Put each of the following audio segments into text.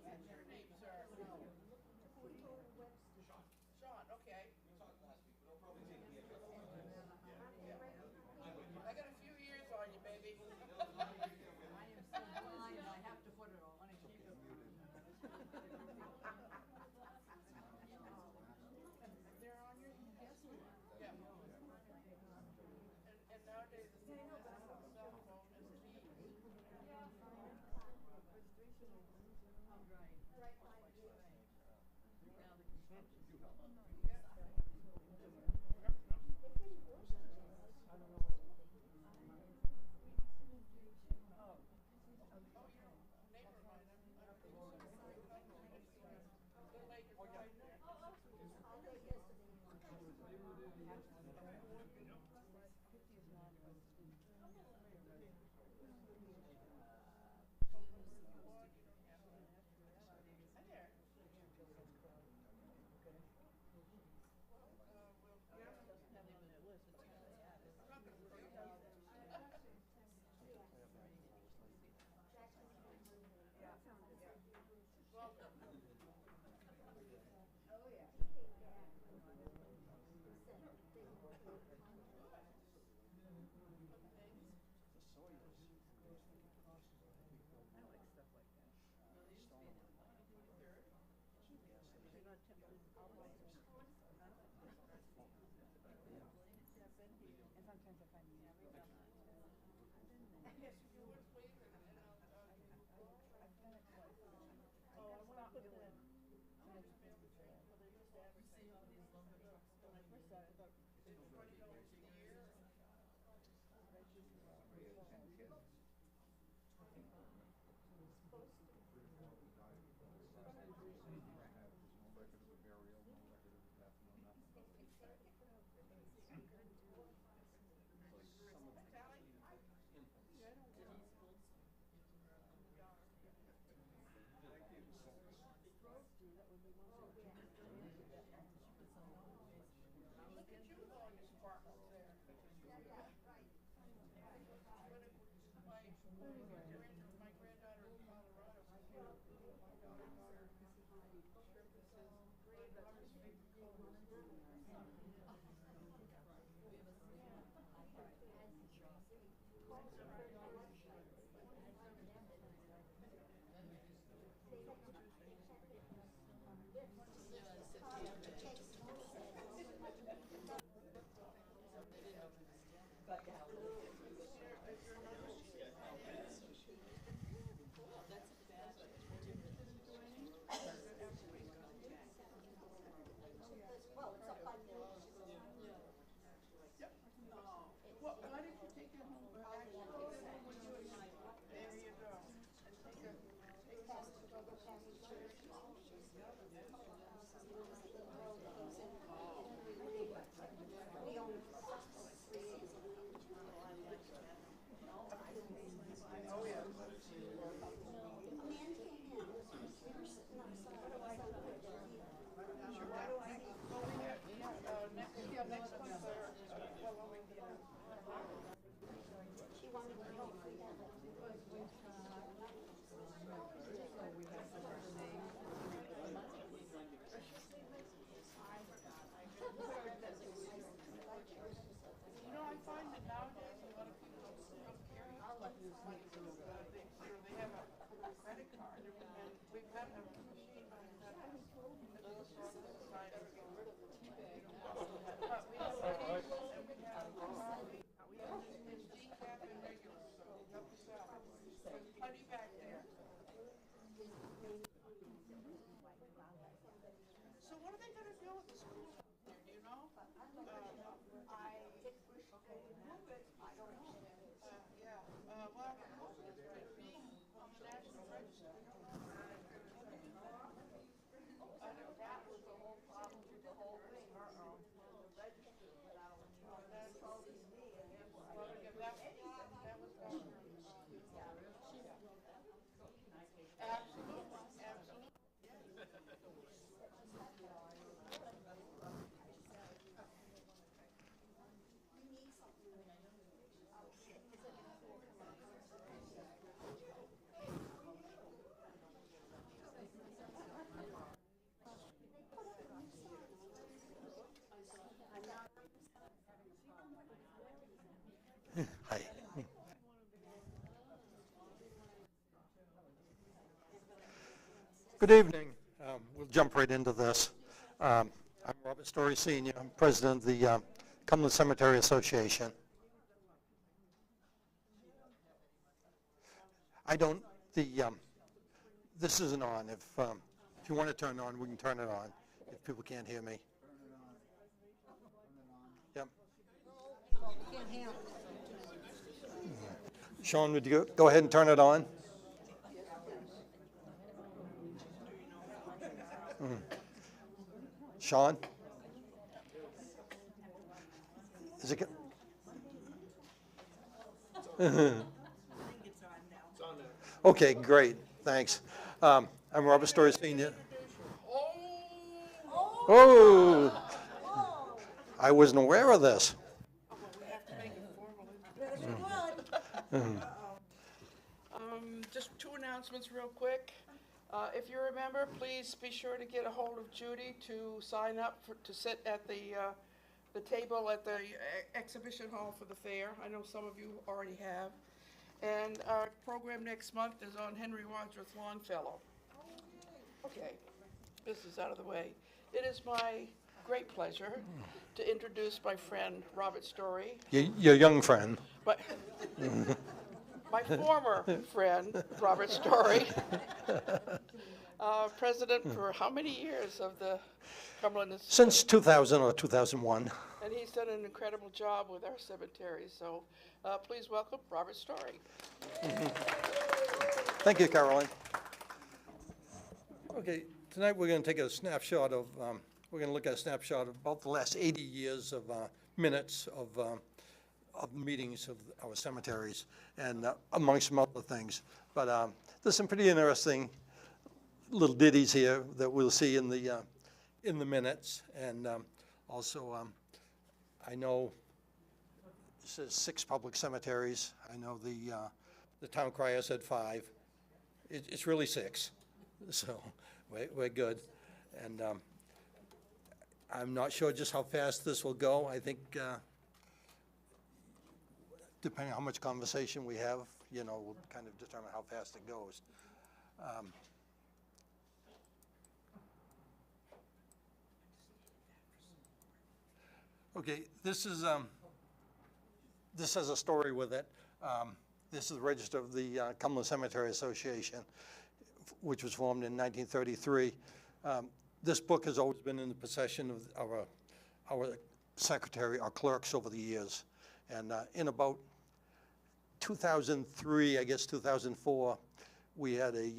catch your name, sir? Sean, okay. I got a few years on you, baby. I am so blind, I have to put it on and keep it. They're on your yeah. And nowadays the cell phone is key. Right. Now the construction. Neighbor of mine, little acres right there. Hi there. Welcome. Oh, yeah. I like stuff like that. They're not temporary outliners. And sometimes I find Yes, if you would please, and I've done it twice. oh, I went out with them. Well, they used to advertise all these lumber trucks. When I first saw it, I thought, It's $20 a year. Tally? Look at you with all your sparkles there. My granddaughter in Colorado, my daughter got her shirt that says "Great Lover's Favorite Colors." Well, it's up by the Yep. Why did you take it home? Actually, take it home with you and Mike. There you go. And take a we own 3 acres. oh yeah. A man came in, we were sitting outside. Sure. Well, next month, She wanted to know if we had you know, I find that nowadays a lot of people don't carry money. They have a credit card, and we've got a machine that goes on the side of it. But we have and we have this decaf and regular, so help us out. There's plenty back there. So what are they going to do with the school here, do you know? Yeah, well, being on the National Register, that was the whole problem with the whole thing. The register without, that told me and was government. yeah. Good evening. We'll jump right into this. I'm Robert Story Sr. I'm president of the Cumberland Cemetery Association. This isn't on. If you want to turn it on, we can turn it on if people can't hear me. Yep. Sean, would you go ahead and turn it on? Sean? Is it? Okay, great. Thanks. I'm Robert Story Sr. Oh, I wasn't aware of this. We have to make it formal. Just two announcements real quick. If you remember, please be sure to get a hold of Judy to sign up to sit at the table at the exhibition hall for the fair. I know some of you already have. And our program next month is on Henry Wadsworth Longfellow. Okay, this is out of the way. It is my great pleasure to introduce my friend, Robert Story. Your young friend. But my former friend, Robert Story, president for how many years of the Cumberland? Since 2000 or 2001. And he's done an incredible job with our cemetery. So please welcome Robert Story. Thank you, Caroline. Okay, tonight we're going to take a snapshot of, we're going to look at a snapshot of about the last 80 years of minutes of meetings of our cemeteries, and amongst some other things. But there's some pretty interesting little ditties here that we'll see in the minutes, and also I know it says 6 public cemeteries. I know the town crier said 5. It's really 6, so we're good. And I'm not sure just how fast this will go. I think depending on how much conversation we have, will kind of determine how fast it goes. Okay, this has a story with it. This is the register of the Cumberland Cemetery Association, which was formed in 1933. This book has always been in the possession of our secretary, our clerks over the years. And in about 2003, I guess 2004, we had a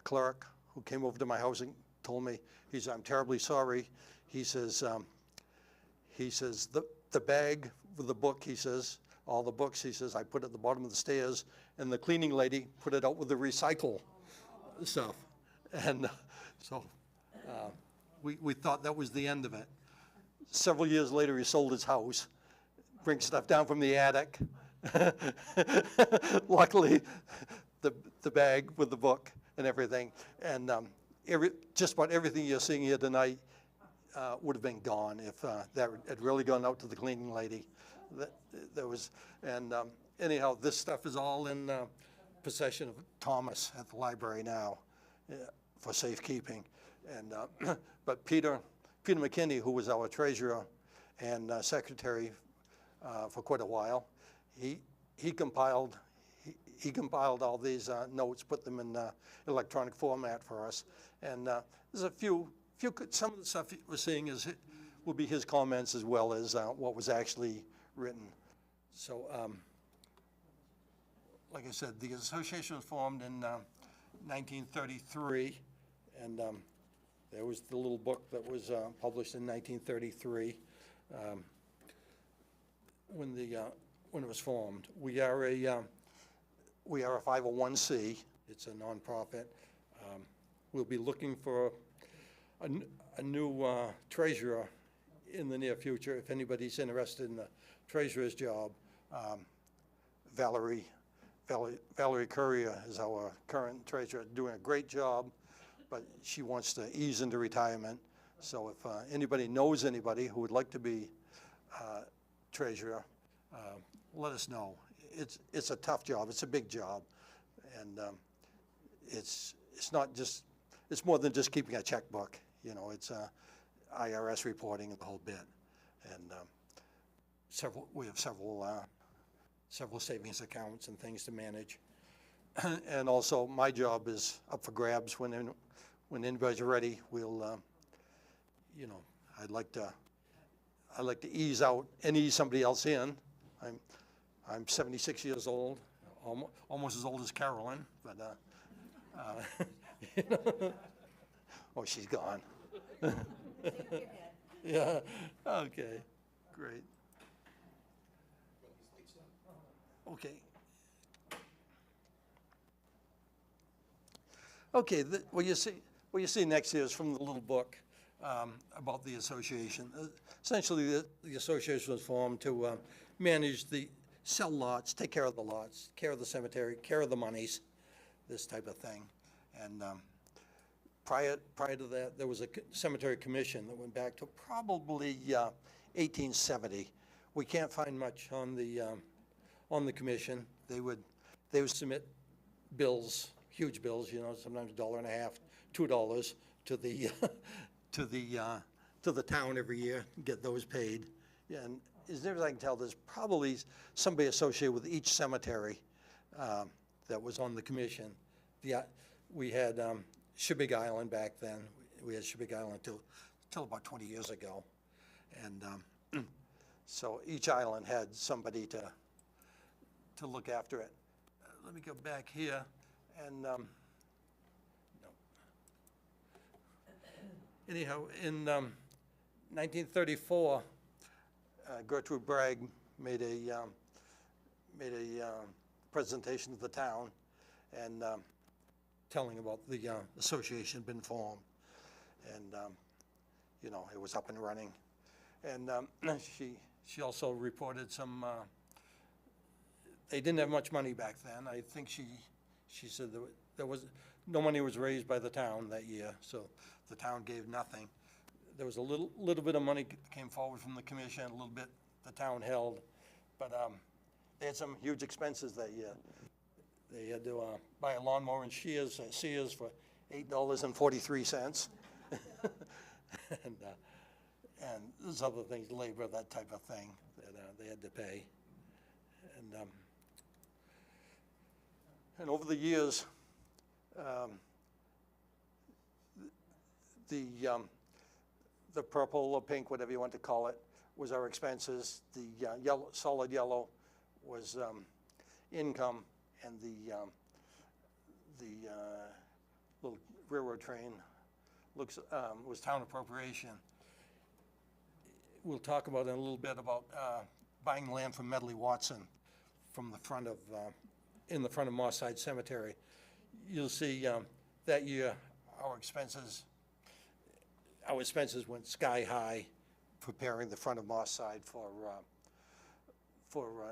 clerk who came over to my house and told me, he said, "I'm terribly sorry." He says, the bag with the book, he says, all the books, he says, I put at the bottom of the stairs, and the cleaning lady put it out with the recycle stuff. And so we thought that was the end of it. Several years later, he sold his house, brings stuff down from the attic. Luckily, the bag with the book and everything. And just about everything you're seeing here tonight would have been gone if that had really gone out to the cleaning lady. Anyhow, this stuff is all in possession of Thomas at the library now for safekeeping. And but Peter McKinney, who was our treasurer and secretary for quite a while, he compiled all these notes, put them in electronic format for us. And there's some of the stuff we're seeing will be his comments as well as what was actually written. So, like I said, the association was formed in 1933, and there was the little book that was published in 1933 when it was formed. We are a 501c. It's a nonprofit. We'll be looking for a new treasurer in the near future. If anybody's interested in the treasurer's job, Valerie Courier is our current treasurer, doing a great job, but she wants to ease into retirement. So if anybody knows anybody who would like to be treasurer, let us know. It's a tough job. It's a big job, and it's it's not just, it's more than just keeping a checkbook, you know, it's IRS reporting and the whole bit. And we have several savings accounts and things to manage. And also, my job is up for grabs when anybody's ready. We'll, you know, I'd like to ease out and ease somebody else in. I'm 76 years old, almost as old as Carolyn, but you know. Oh, she's gone. Yeah. Okay. Great. Okay. Okay, what you see next here is from the little book about the association. Essentially, the association was formed to manage sell lots, take care of the lots, care of the cemetery, care of the monies, this type of thing. And prior to that, there was a cemetery commission that went back to probably 1870. We can't find much on the commission. They would submit bills, huge bills, you know, sometimes $1.50, $2 to the to the town every year, get those paid. Yeah, and as near as I can tell, there's probably somebody associated with each cemetery that was on the commission. We had Shebig Island back then. We had Shebig Island till about 20 years ago, and so each island had somebody to look after it. Let me go back here, and no. Anyhow, in 1934, Gertrude Bragg made a presentation to the town, and telling about the association had been formed, and you know, it was up and running, and she also reported some. They didn't have much money back then. I think she said there was no money was raised by the town that year, so the town gave nothing. There was a little bit of money came forward from the commission, a little bit the town held, but they had some huge expenses that year. They had to buy a lawnmower and Sears for $8.43, and there's other things, labor, that type of thing that they had to pay, and over the years, the purple or pink, whatever you want to call it, was our expenses. The solid yellow was income, and the little railroad train was town appropriation. We'll talk about in a little bit about buying land from Medley Watson from the front of in the front of Moorside Cemetery. You'll see that year our expenses went sky high, preparing the front of Moorside for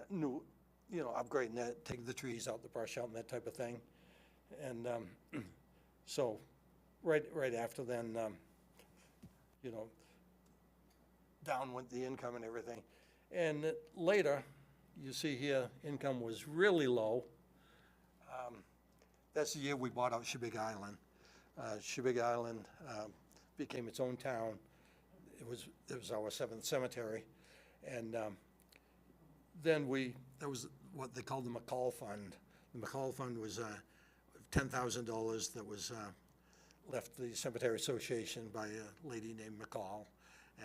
new, you know, upgrading that, taking the trees out, the brush out, and that type of thing. And so, right after then, you know, down went the income and everything. And later, you see here, income was really low. That's the year we bought out Shebig Island. Shebig Island became its own town. It was our 7th cemetery, and then there was what they called the McCall Fund. The McCall Fund was $10,000 that was left the Cemetery Association by a lady named McCall,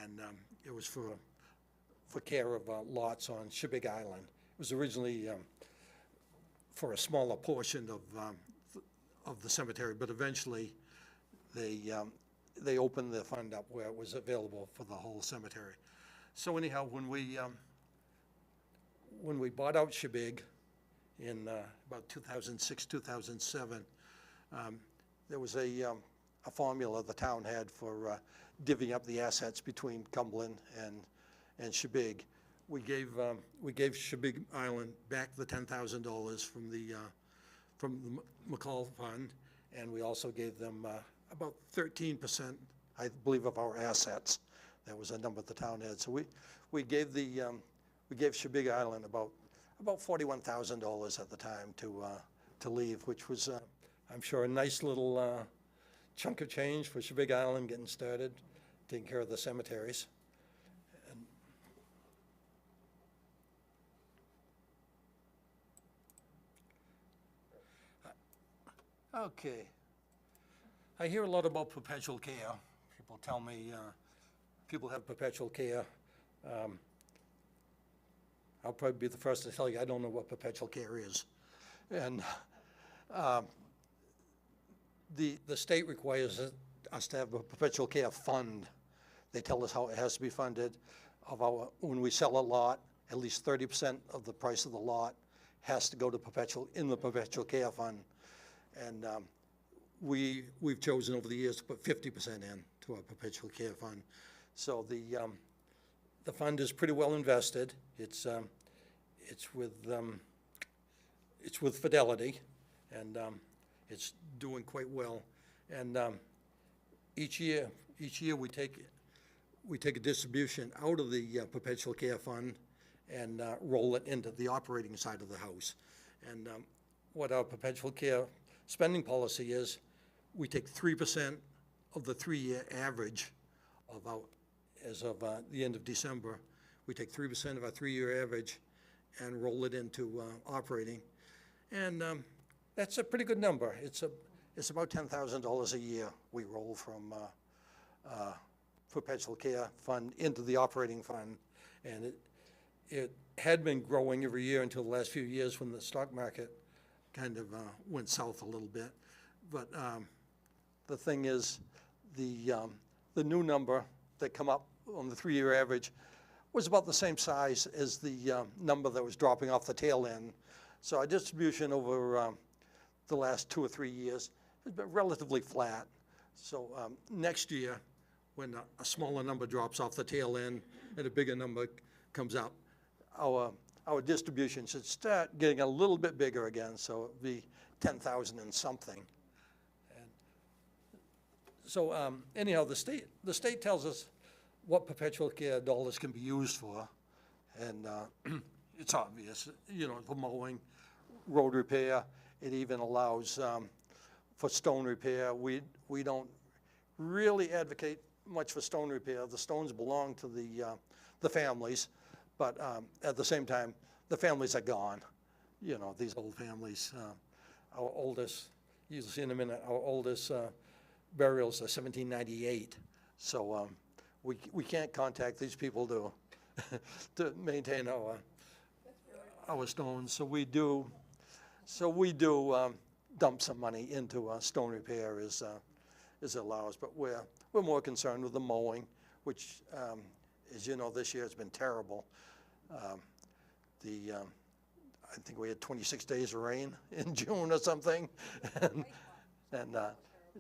and it was for care of lots on Shebig Island. It was originally for a smaller portion of the cemetery, but eventually they opened the fund up where it was available for the whole cemetery. So anyhow, when we bought out Shebig in about 2006, 2007, there was a formula the town had for divvying up the assets between Cumberland and Shebig. We gave Shebig Island back the $10,000 from the McCall Fund, and we also gave them about 13%, I believe, of our assets. That was a number the town had. So we gave Shebig Island about $41,000 at the time to leave, which was I'm sure a nice little chunk of change for Big Island getting started, taking care of the cemeteries. And okay. I hear a lot about perpetual care. People tell me people have perpetual care. I'll probably be the first to tell you, I don't know what perpetual care is. And the state requires us to have a perpetual care fund. They tell us how it has to be funded. When we sell a lot, at least 30% of the price of the lot has to go to in the perpetual care fund. And we've chosen over the years to put 50% in to our perpetual care fund. So the fund is pretty well invested. It's with Fidelity, and it's doing quite well. And each year we take a distribution out of the perpetual care fund and roll it into the operating side of the house. And what our perpetual care spending policy is, we take 3% of the 3-year average as of the end of December. We take 3% of our 3-year average and roll it into operating. And that's a pretty good number. It's about $10,000 a year we roll from perpetual care fund into the operating fund. And it had been growing every year until the last few years when the stock market kind of went south a little bit. But the thing is, the new number that come up on the 3-year average was about the same size as the number that was dropping off the tail end. So our distribution over the last 2 or 3 years has been relatively flat. So next year, when a smaller number drops off the tail end and a bigger number comes up, our distribution should start getting a little bit bigger again. So it'll be 10,000 and something. And so anyhow, the state tells us what perpetual care dollars can be used for, and it's obvious, for mowing, road repair. It even allows for stone repair. We don't really advocate much for stone repair. The stones belong to the families, but at the same time, the families are gone. These old families. Our oldest, you'll see in a minute, our oldest burials are 1798. So we can't contact these people to maintain our stones. So we do dump some money into stone repair as allows, but we're more concerned with the mowing, which, as you know, this year has been terrible. I think we had 26 days of rain in June or something, and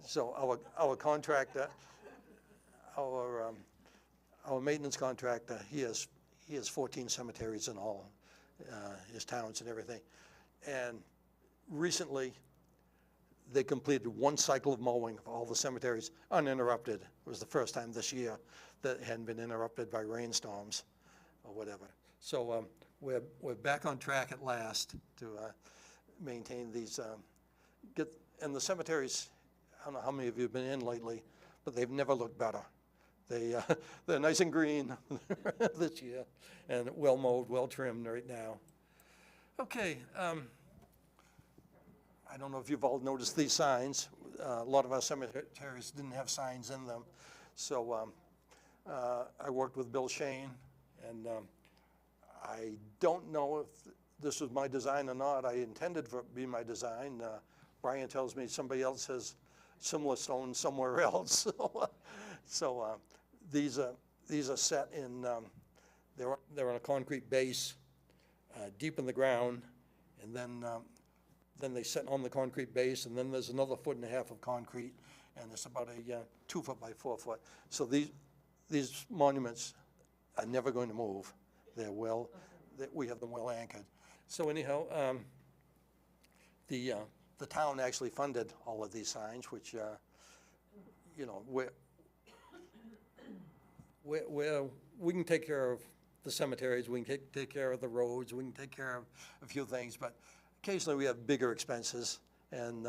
so our contractor, our maintenance contractor, he has 14 cemeteries in all his towns and everything, and recently they completed one cycle of mowing of all the cemeteries uninterrupted. It was the first time this year that hadn't been interrupted by rainstorms or whatever. So we're back on track at last to maintain these. And the cemeteries, I don't know how many of you have been in lately, but they've never looked better. They're nice and green this year, and well mowed, well trimmed right now. Okay. I don't know if you've all noticed these signs. A lot of our cemeteries didn't have signs in them. So I worked with Bill Shane, and I don't know if this was my design or not. I intended for it to be my design. Brian tells me somebody else has similar stones somewhere else. So these are set in, they're on a concrete base deep in the ground, and then they set on the concrete base, and then there's another 1.5 feet of concrete, and it's about a 2 foot by 4 foot. So these monuments are never going to move. We have them well anchored. So anyhow, the town actually funded all of these signs, which we can take care of the cemeteries, we can take care of the roads, we can take care of a few things, but occasionally we have bigger expenses, and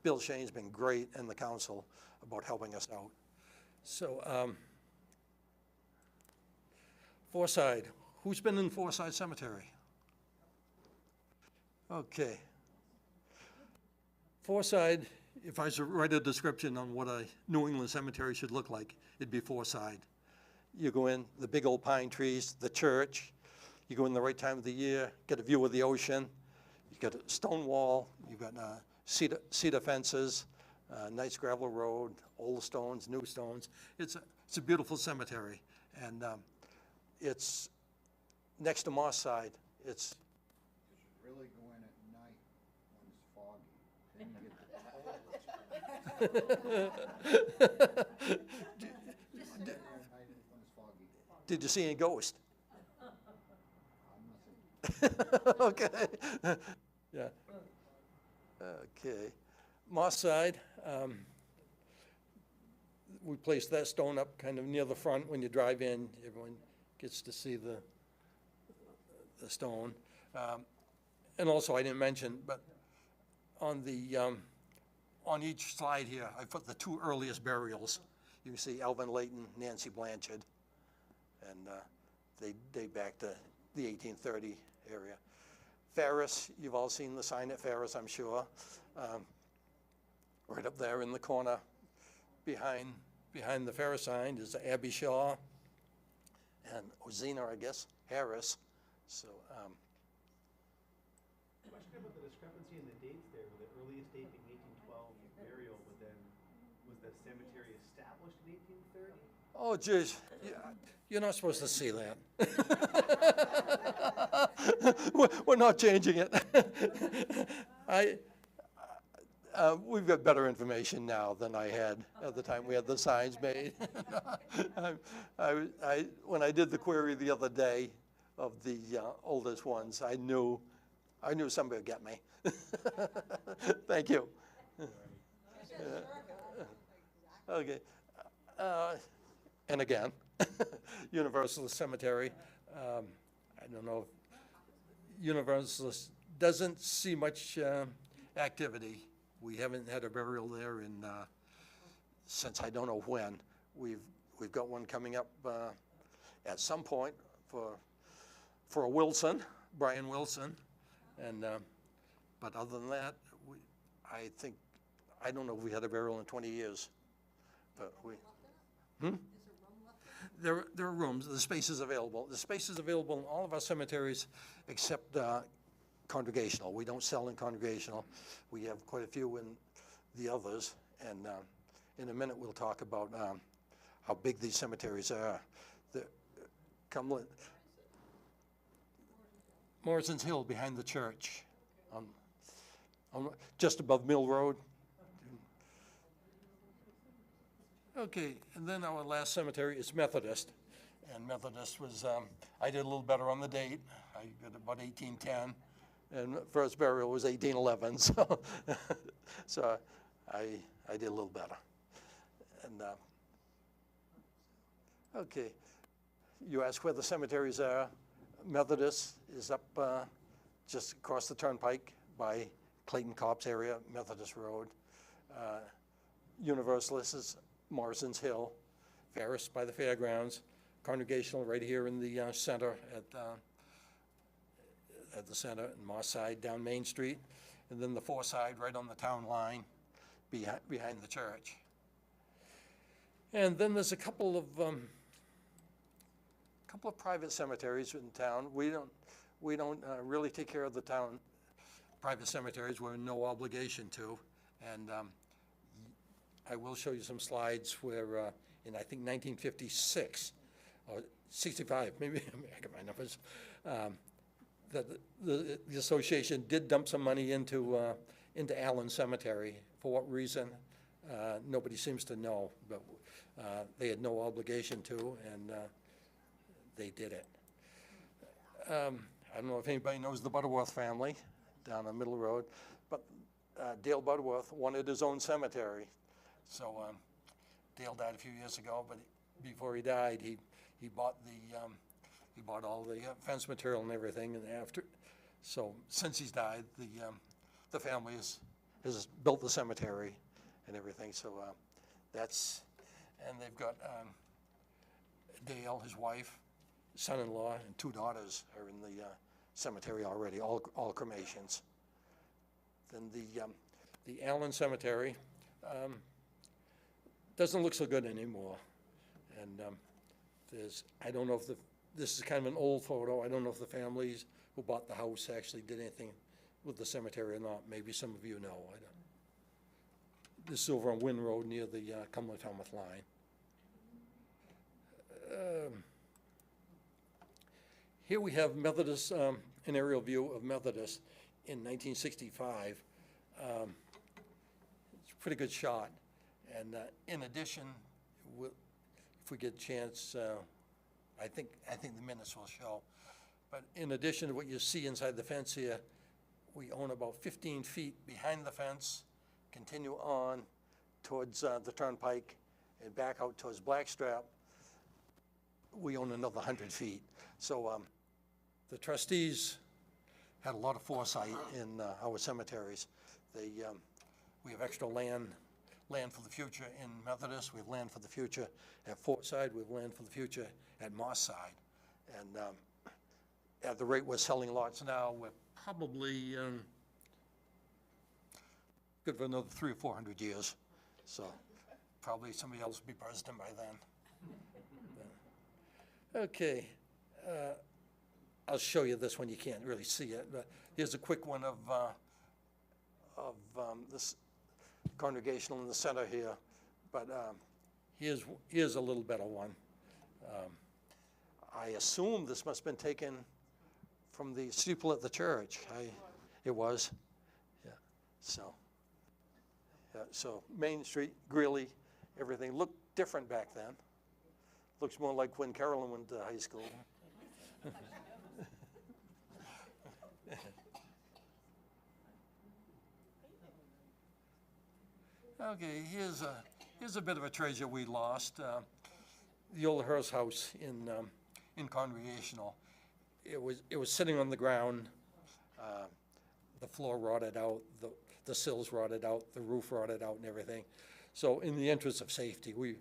Bill Shane's been great and the council about helping us out. So, Foreside, who's been in Foreside Cemetery? Okay. Foreside, if I should write a description on what a New England cemetery should look like, it'd be Foreside. You go in, the big old pine trees, the church, you go in the right time of the year, get a view of the ocean, you got a stone wall, you've got cedar fences, nice gravel road, old stones, new stones. It's a beautiful cemetery, and it's next to Moss Side. It's You should really go in at night when it's foggy. Then you get the At night when it's foggy. Did you see any ghosts? I'm not saying. Okay. Yeah. Okay. Moss Side, we placed that stone up kind of near the front. When you drive in, everyone gets to see the stone. And also, I didn't mention, but on the on each slide here, I put the 2 earliest burials. You can see Alvin Layton, Nancy Blanchard, and they date back to the 1830 area. Ferris, you've all seen the sign at Ferris, I'm sure. Right up there in the corner behind the Ferris sign is Abbey Shaw and Ozina, I guess, Harris. So, Question about the discrepancy in the dates there, with the earliest date being 1812 burial, but then was the cemetery established in 1830? oh, geez, you're not supposed to see that. We're not changing it. We've got better information now than I had at the time we had the signs made. When I did the query the other day of the oldest ones, I knew somebody would get me. Thank you. Okay. And again, Universalist Cemetery. I don't know. Universalist doesn't see much activity. We haven't had a burial there since I don't know when. We've got one coming up at some point for a Wilson, Brian Wilson, and but other than that, I don't know if we had a burial in 20 years, but we. There are rooms. The space is available. The space is available in all of our cemeteries except congregational. We don't sell in congregational. We have quite a few in the others, and in a minute we'll talk about how big these cemeteries are. The Cumberland, Morrison's Hill behind the church, just above Mill Road. Okay, and then our last cemetery is Methodist, and Methodist was, I did a little better on the date. I got about 1810, and first burial was 1811, so I did a little better. And okay, you ask where the cemeteries are. Methodist is up just across the turnpike by Clayton Copse area, Methodist Road. Universalist is Morrison's Hill, Ferris by the fairgrounds, Congregational right here in the center at the center, and Moss Side down Main Street, and then the Foreside right on the town line behind the church. And then there's a couple of private cemeteries in town. We don't really take care of the town private cemeteries. We're in no obligation to, and I will show you some slides where in I think 1956 or 65, maybe I got my numbers, that the association did dump some money into Allen Cemetery. For what reason? Nobody seems to know, but they had no obligation to, and they did it. I don't know if anybody knows the Butterworth family down on Middle Road, but Dale Butterworth wanted his own cemetery. So Dale died a few years ago, but before he died, he bought all the fence material and everything. And since he's died, the family has built the cemetery and everything, so that's, and they've got Dale, his wife, son-in-law, and 2 daughters are in the cemetery already, all cremations. Then the Allen Cemetery doesn't look so good anymore. And I don't know if this is kind of an old photo. I don't know if the families who bought the house actually did anything with the cemetery or not. Maybe some of you know. I don't. This is over on Wynn Road near the Cumberland-Falmouth line. Here we have Methodist, an aerial view of Methodist in 1965. It's a pretty good shot. And in addition, if we get a chance, I think the minutes will show. But in addition to what you see inside the fence here, we own about 15 feet behind the fence, continue on towards the turnpike and back out towards Blackstrap. We own another 100 feet. So the trustees had a lot of foresight in our cemeteries. We have extra land for the future in Methodist, we have land for the future at Fortside, we have land for the future at Moss-side. And at the rate we're selling lots now, we're probably good for another 300 or 400 years. So probably somebody else will be president by then. Okay, I'll show you this one. You can't really see it, but here's a quick one of this congregational in the center here. But here's a little better one. I assume this must have been taken from the steeple at the church. It was, yeah. So Main Street, Greeley, everything looked different back then. Looks more like when Carolyn went to high school. Okay, here's a bit of a treasure we lost. The old Hearst house in Congregational. It was sitting on the ground. The floor rotted out, the sills rotted out, the roof rotted out, and everything. So, in the interest of safety, we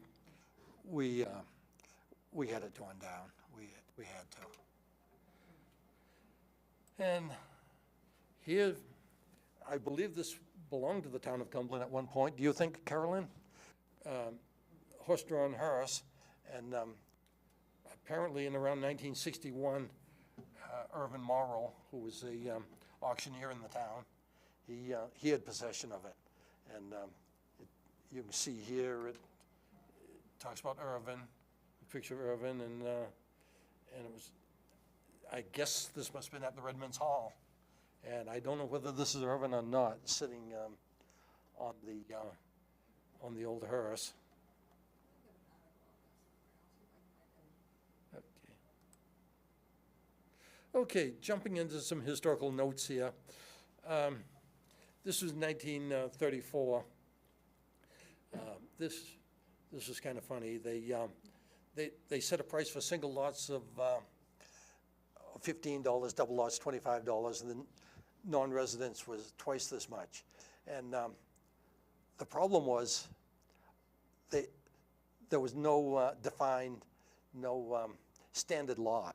had it torn down. We had to. And here, I believe this belonged to the town of Cumberland at one point. Do you think, Carolyn? Horse-drawn hearse, and apparently in around 1961, Irvin Morrow, who was a auctioneer in the town, he had possession of it. And you can see here it talks about Irvin, a picture of Irvin, and it was, I guess this must have been at the Redmonds Hall. And I don't know whether this is Irvin or not, sitting on the old hearse. Okay, jumping into some historical notes here. This was 1934. This was kind of funny. They set a price for single lots of $15, double lots $25, and then non-residents was twice this much. And the problem was there was no defined, no standard lot.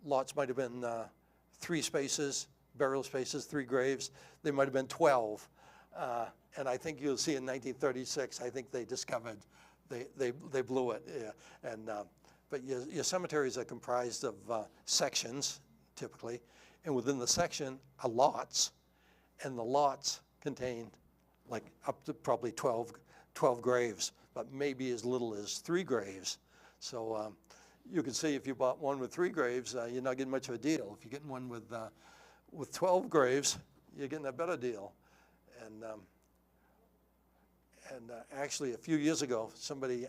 Lots might have been 3 spaces, burial spaces, 3 graves. They might have been 12. And I think you'll see in 1936, I think they discovered, they blew it. Yeah. And but your cemeteries are comprised of sections, typically, and within the section are lots, and the lots contain like up to probably 12 graves, but maybe as little as 3 graves. So you can see if you bought one with 3 graves, you're not getting much of a deal. If you're getting one with 12 graves, you're getting a better deal. And actually, a few years ago, somebody,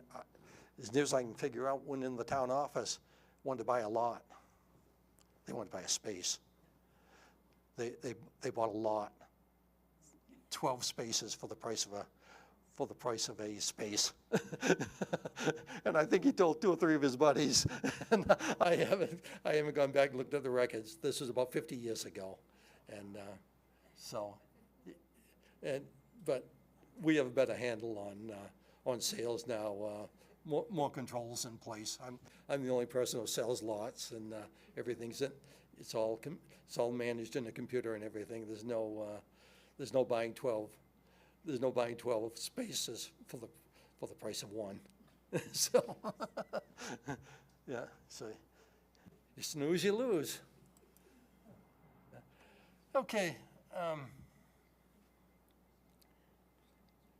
as near as I can figure out, went in the town office, wanted to buy a lot. They wanted to buy a space. They bought a lot, 12 spaces for the price of a space. And I think he told 2 or 3 of his buddies. And I haven't gone back and looked at the records. This was about 50 years ago, and but we have a better handle on sales now, more controls in place. I'm the only person who sells lots, and everything's it's all managed in a computer and everything. There's no buying 12 spaces for the price of one. So yeah, so you snooze, you lose. Okay.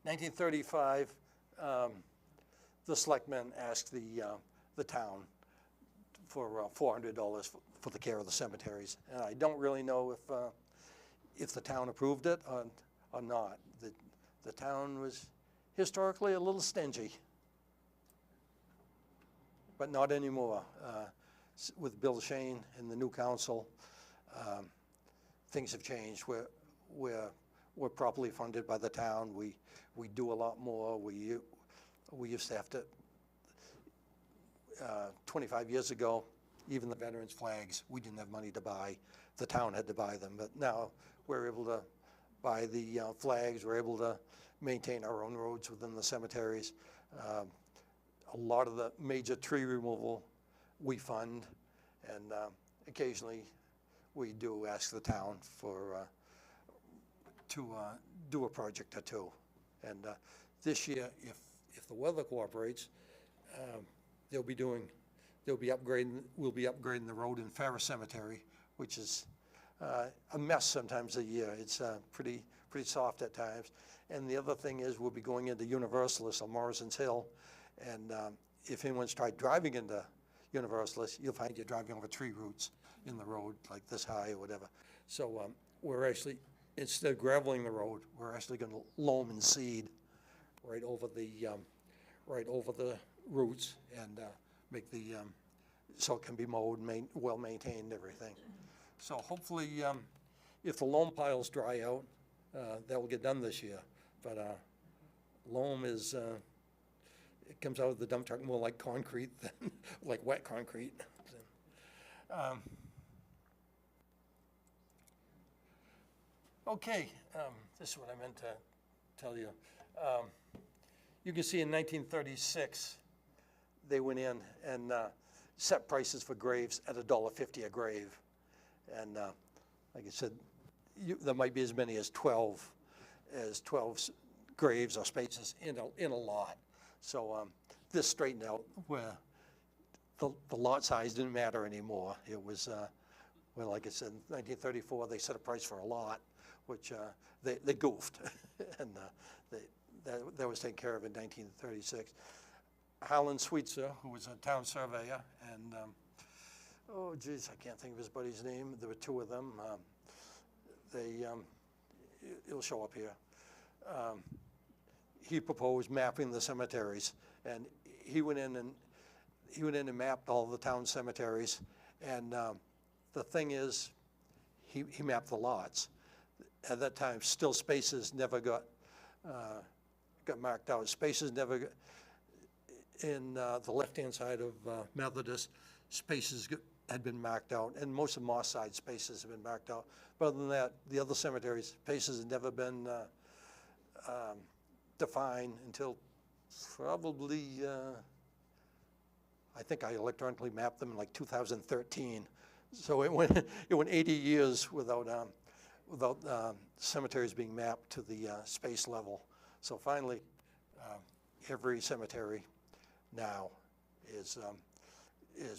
1935, the selectmen asked the town for $400 for the care of the cemeteries, and I don't really know if the town approved it or not. The town was historically a little stingy, but not anymore. With Bill Shane and the new council, things have changed. We're properly funded by the town. We do a lot more. We used to have to, 25 years ago, even the veterans' flags, we didn't have money to buy. The town had to buy them. But now we're able to buy the flags. We're able to maintain our own roads within the cemeteries. A lot of the major tree removal we fund, and occasionally we do ask the town to do a project or two. And this year, if the weather cooperates, we'll be upgrading the road in Farris Cemetery, which is a mess sometimes a year. It's pretty soft at times. And the other thing is we'll be going into Universalist on Morrison's Hill, and if anyone's tried driving into Universalist, you'll find you're driving over tree roots in the road like this high or whatever. So we're actually, instead of graveling the road, we're actually going to loam and seed right over the roots, and make so it can be mowed, well maintained, everything. So hopefully, if the loam piles dry out, that will get done this year. But loam is, it comes out of the dump truck more like concrete than like wet concrete. Okay, this is what I meant to tell you. You can see in 1936, they went in and set prices for graves at $1.50 a grave. And like I said, there might be as many as 12 graves or spaces in a lot. So this straightened out where the lot size didn't matter anymore. It was, well, like I said, in 1934, they set a price for a lot, which they goofed, and that was taken care of in 1936. Harlan Sweetser, who was a town surveyor, and oh geez, I can't think of his buddy's name. There were two of them. It'll show up here. He proposed mapping the cemeteries, and he went in and mapped all the town cemeteries. And the thing is, he mapped the lots. At that time, still spaces never got marked out. Spaces never got, in the left-hand side of Methodist, spaces had been marked out, and most of Moss side spaces have been marked out. But other than that, the other cemeteries, spaces had never been defined until probably, I think I electronically mapped them in like 2013. So it went 80 years without cemeteries being mapped to the space level. So finally, every cemetery now is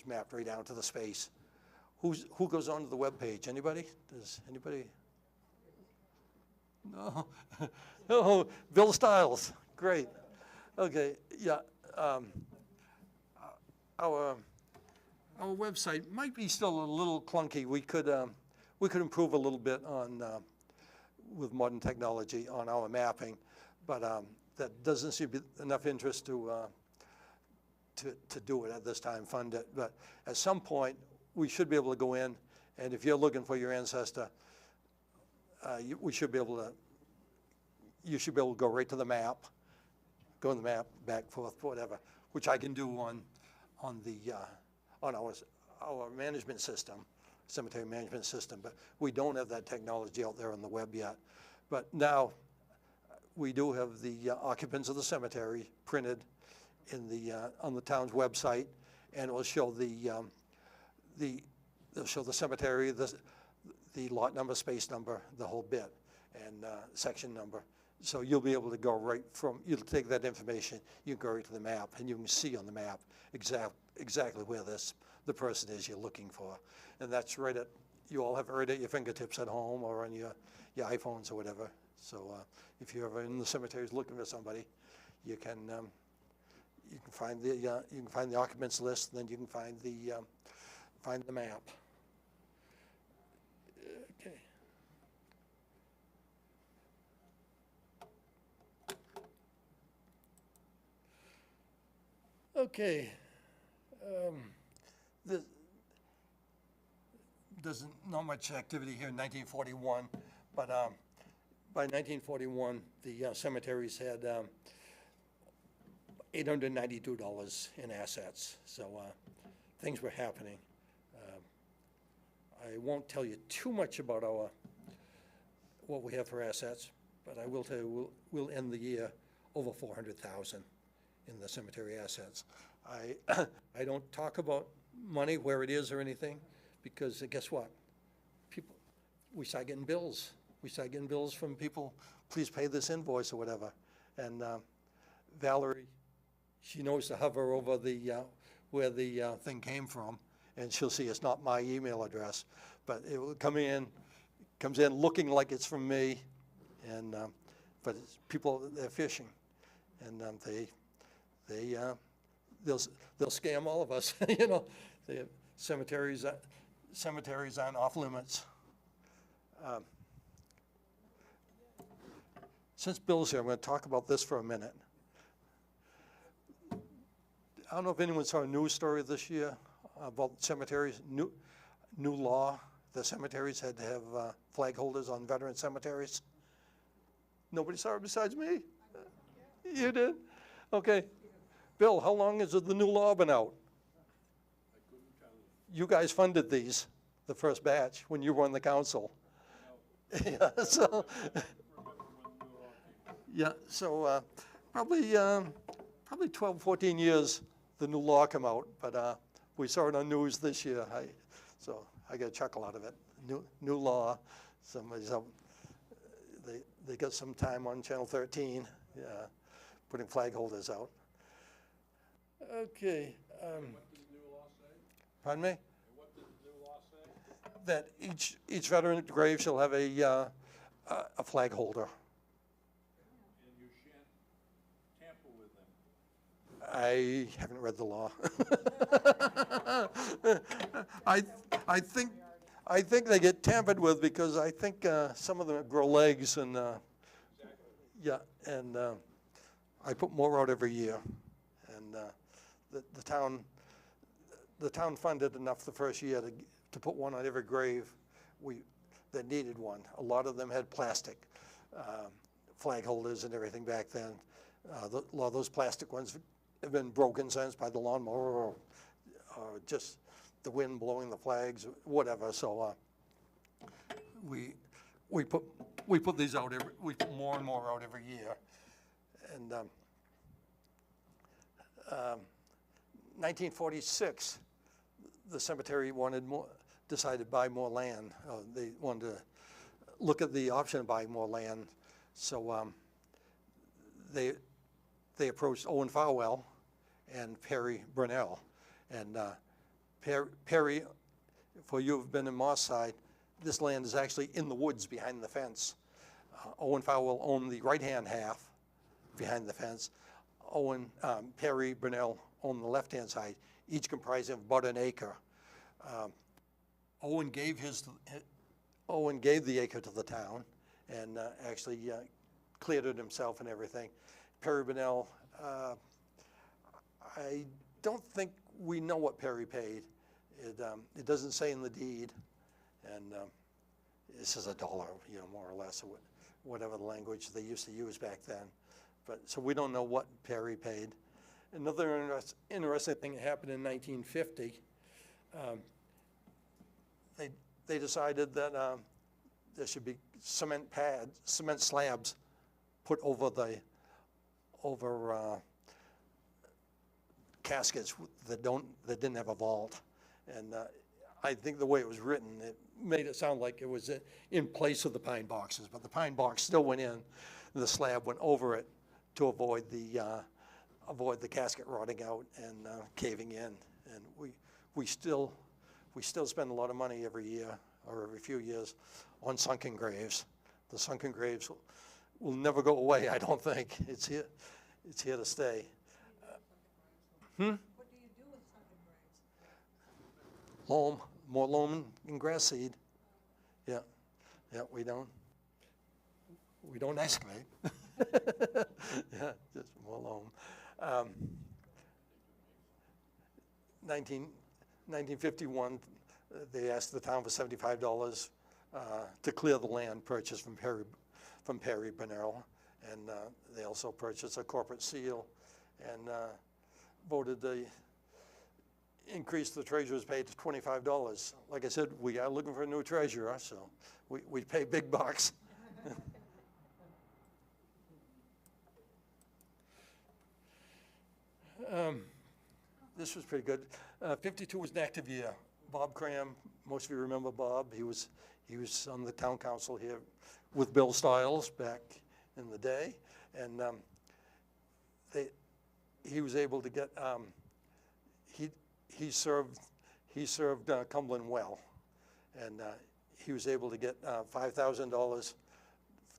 mapped right down to the space. Who goes onto the web page? Anybody? Does anybody? No. Oh, Bill Stiles. Great. Okay. Yeah. Our website might be still a little clunky. We could improve a little bit on with modern technology on our mapping, but that doesn't seem to be enough interest to do it at this time, fund it. But at some point, we should be able to go in, and if you're looking for your ancestor, you should be able to go right to the map, go on the map, back, forth, whatever, which I can do on our management system, cemetery management system. But we don't have that technology out there on the web yet. But now we do have the occupants of the cemetery printed in the, on the town's website, and it will show they'll show the cemetery, the lot number, space number, the whole bit, and section number. So you'll be able to go right from, you'll take that information, you can go right to the map, and you can see on the map exactly where the person is you're looking for. And that's right at, you all have it right at your fingertips at home or on your iPhones or whatever. So if you're ever in the cemeteries looking for somebody, you can find the occupants list, and then you can find the map. Okay. Okay. There's not much activity here in 1941, but by 1941, the cemeteries had $892 in assets, so things were happening. I won't tell you too much about what we have for assets, but I will tell you we'll end the year over 400,000 in the cemetery assets. I don't talk about money, where it is or anything, because guess what? We start getting bills. We start getting bills from people, please pay this invoice or whatever. And Valerie, she knows to hover over where the thing came from, and she'll see it's not my email address, but it will comes in looking like it's from me, and but it's people, they're fishing, and they'll scam all of us. You know, cemeteries aren't off limits. Since Bill's here, I'm going to talk about this for a minute. I don't know if anyone saw a news story this year about cemeteries. New law, the cemeteries had to have flag holders on veteran cemeteries. Nobody saw it besides me? You did? Okay. Bill, how long has the new law been out? I couldn't tell you. You guys funded these, the first batch, when you were on the council. Yeah, so, yeah, so probably 12, 14 years the new law come out, but we saw it on news this year, so I got a chuckle out of it. New law, they got some time on Channel 13, putting flag holders out. Okay. What did the new law say? Pardon me? And what did the new law say? That each veteran grave shall have a flag holder. And you shan't tamper with them. I haven't read the law. I think they get tampered with because I think some of them grow legs and yeah, and I put more out every year, and the town funded enough the first year to put one on every grave that needed one. A lot of them had plastic flag holders and everything back then. A lot of those plastic ones have been broken since by the lawnmower or just the wind blowing the flags, whatever. So we put these out we put more and more out every year. And 1946, the cemetery decided to buy more land. They wanted to look at the option of buying more land. So they approached Owen Farwell and Perry Brunell. And Perry, for you who've been in Moss Side, this land is actually in the woods behind the fence. Owen Farwell owned the right-hand half behind the fence. Perry Brunell owned the left-hand side, each comprising of about an acre. Owen gave the acre to the town and actually cleared it himself and everything. Perry Brunell, I don't think we know what Perry paid. It doesn't say in the deed, and it says $1, more or less, or whatever the language they used to use back then. But so we don't know what Perry paid. Another interesting thing that happened in 1950. They decided that there should be cement slabs put over caskets that didn't have a vault. And I think the way it was written, it made it sound like it was in place of the pine boxes, but the pine box still went in, and the slab went over it to avoid the casket rotting out and caving in. And we still spend a lot of money every year or every few years on sunken graves. The sunken graves will never go away, I don't think. It's here to stay. What do you do with sunken graves? Loam, more loam and grass seed. Yeah, we don't excavate. Yeah, just more loam. 1951, they asked the town for $75 to clear the land purchased from Perry Bonnell, and they also purchased a corporate seal and voted to increase the treasurer's pay to $25. Like I said, we are looking for a new treasurer, so we pay big bucks. This was pretty good. 52 was an active year. Bob Cram, most of you remember Bob. He was on the town council here with Bill Stiles back in the day, and he was able to get he served Cumberland well, and he was able to get $5,000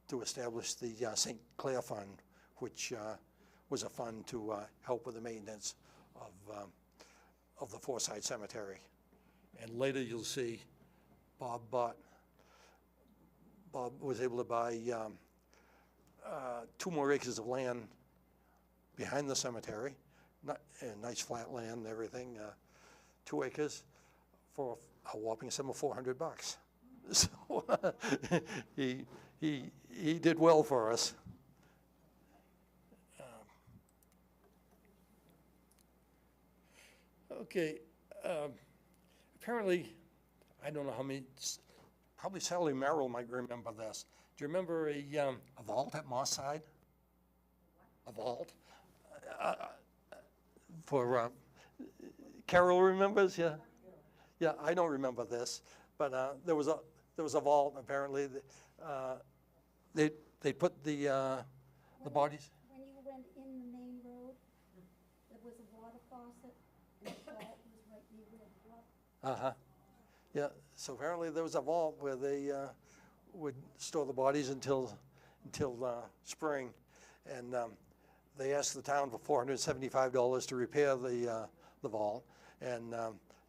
to establish the St. Clair Fund, which was a fund to help with the maintenance of the Forsyth Cemetery. And later you'll see Bob was able to buy 2 more acres of land behind the cemetery, nice flat land and everything, 2 acres for a whopping sum of $400. So he did well for us. Okay, apparently, I don't know how many, probably Sally Merrill might remember this. Do you remember a vault at Moss Side? A vault? For Carol remembers, yeah? Yeah, I don't remember this, but there was a vault, apparently. They put the bodies. When you went in the main road, there was a water faucet, and the vault was right near where the blood. Yeah, so apparently there was a vault where they would store the bodies until spring, and they asked the town for $475 to repair the vault, and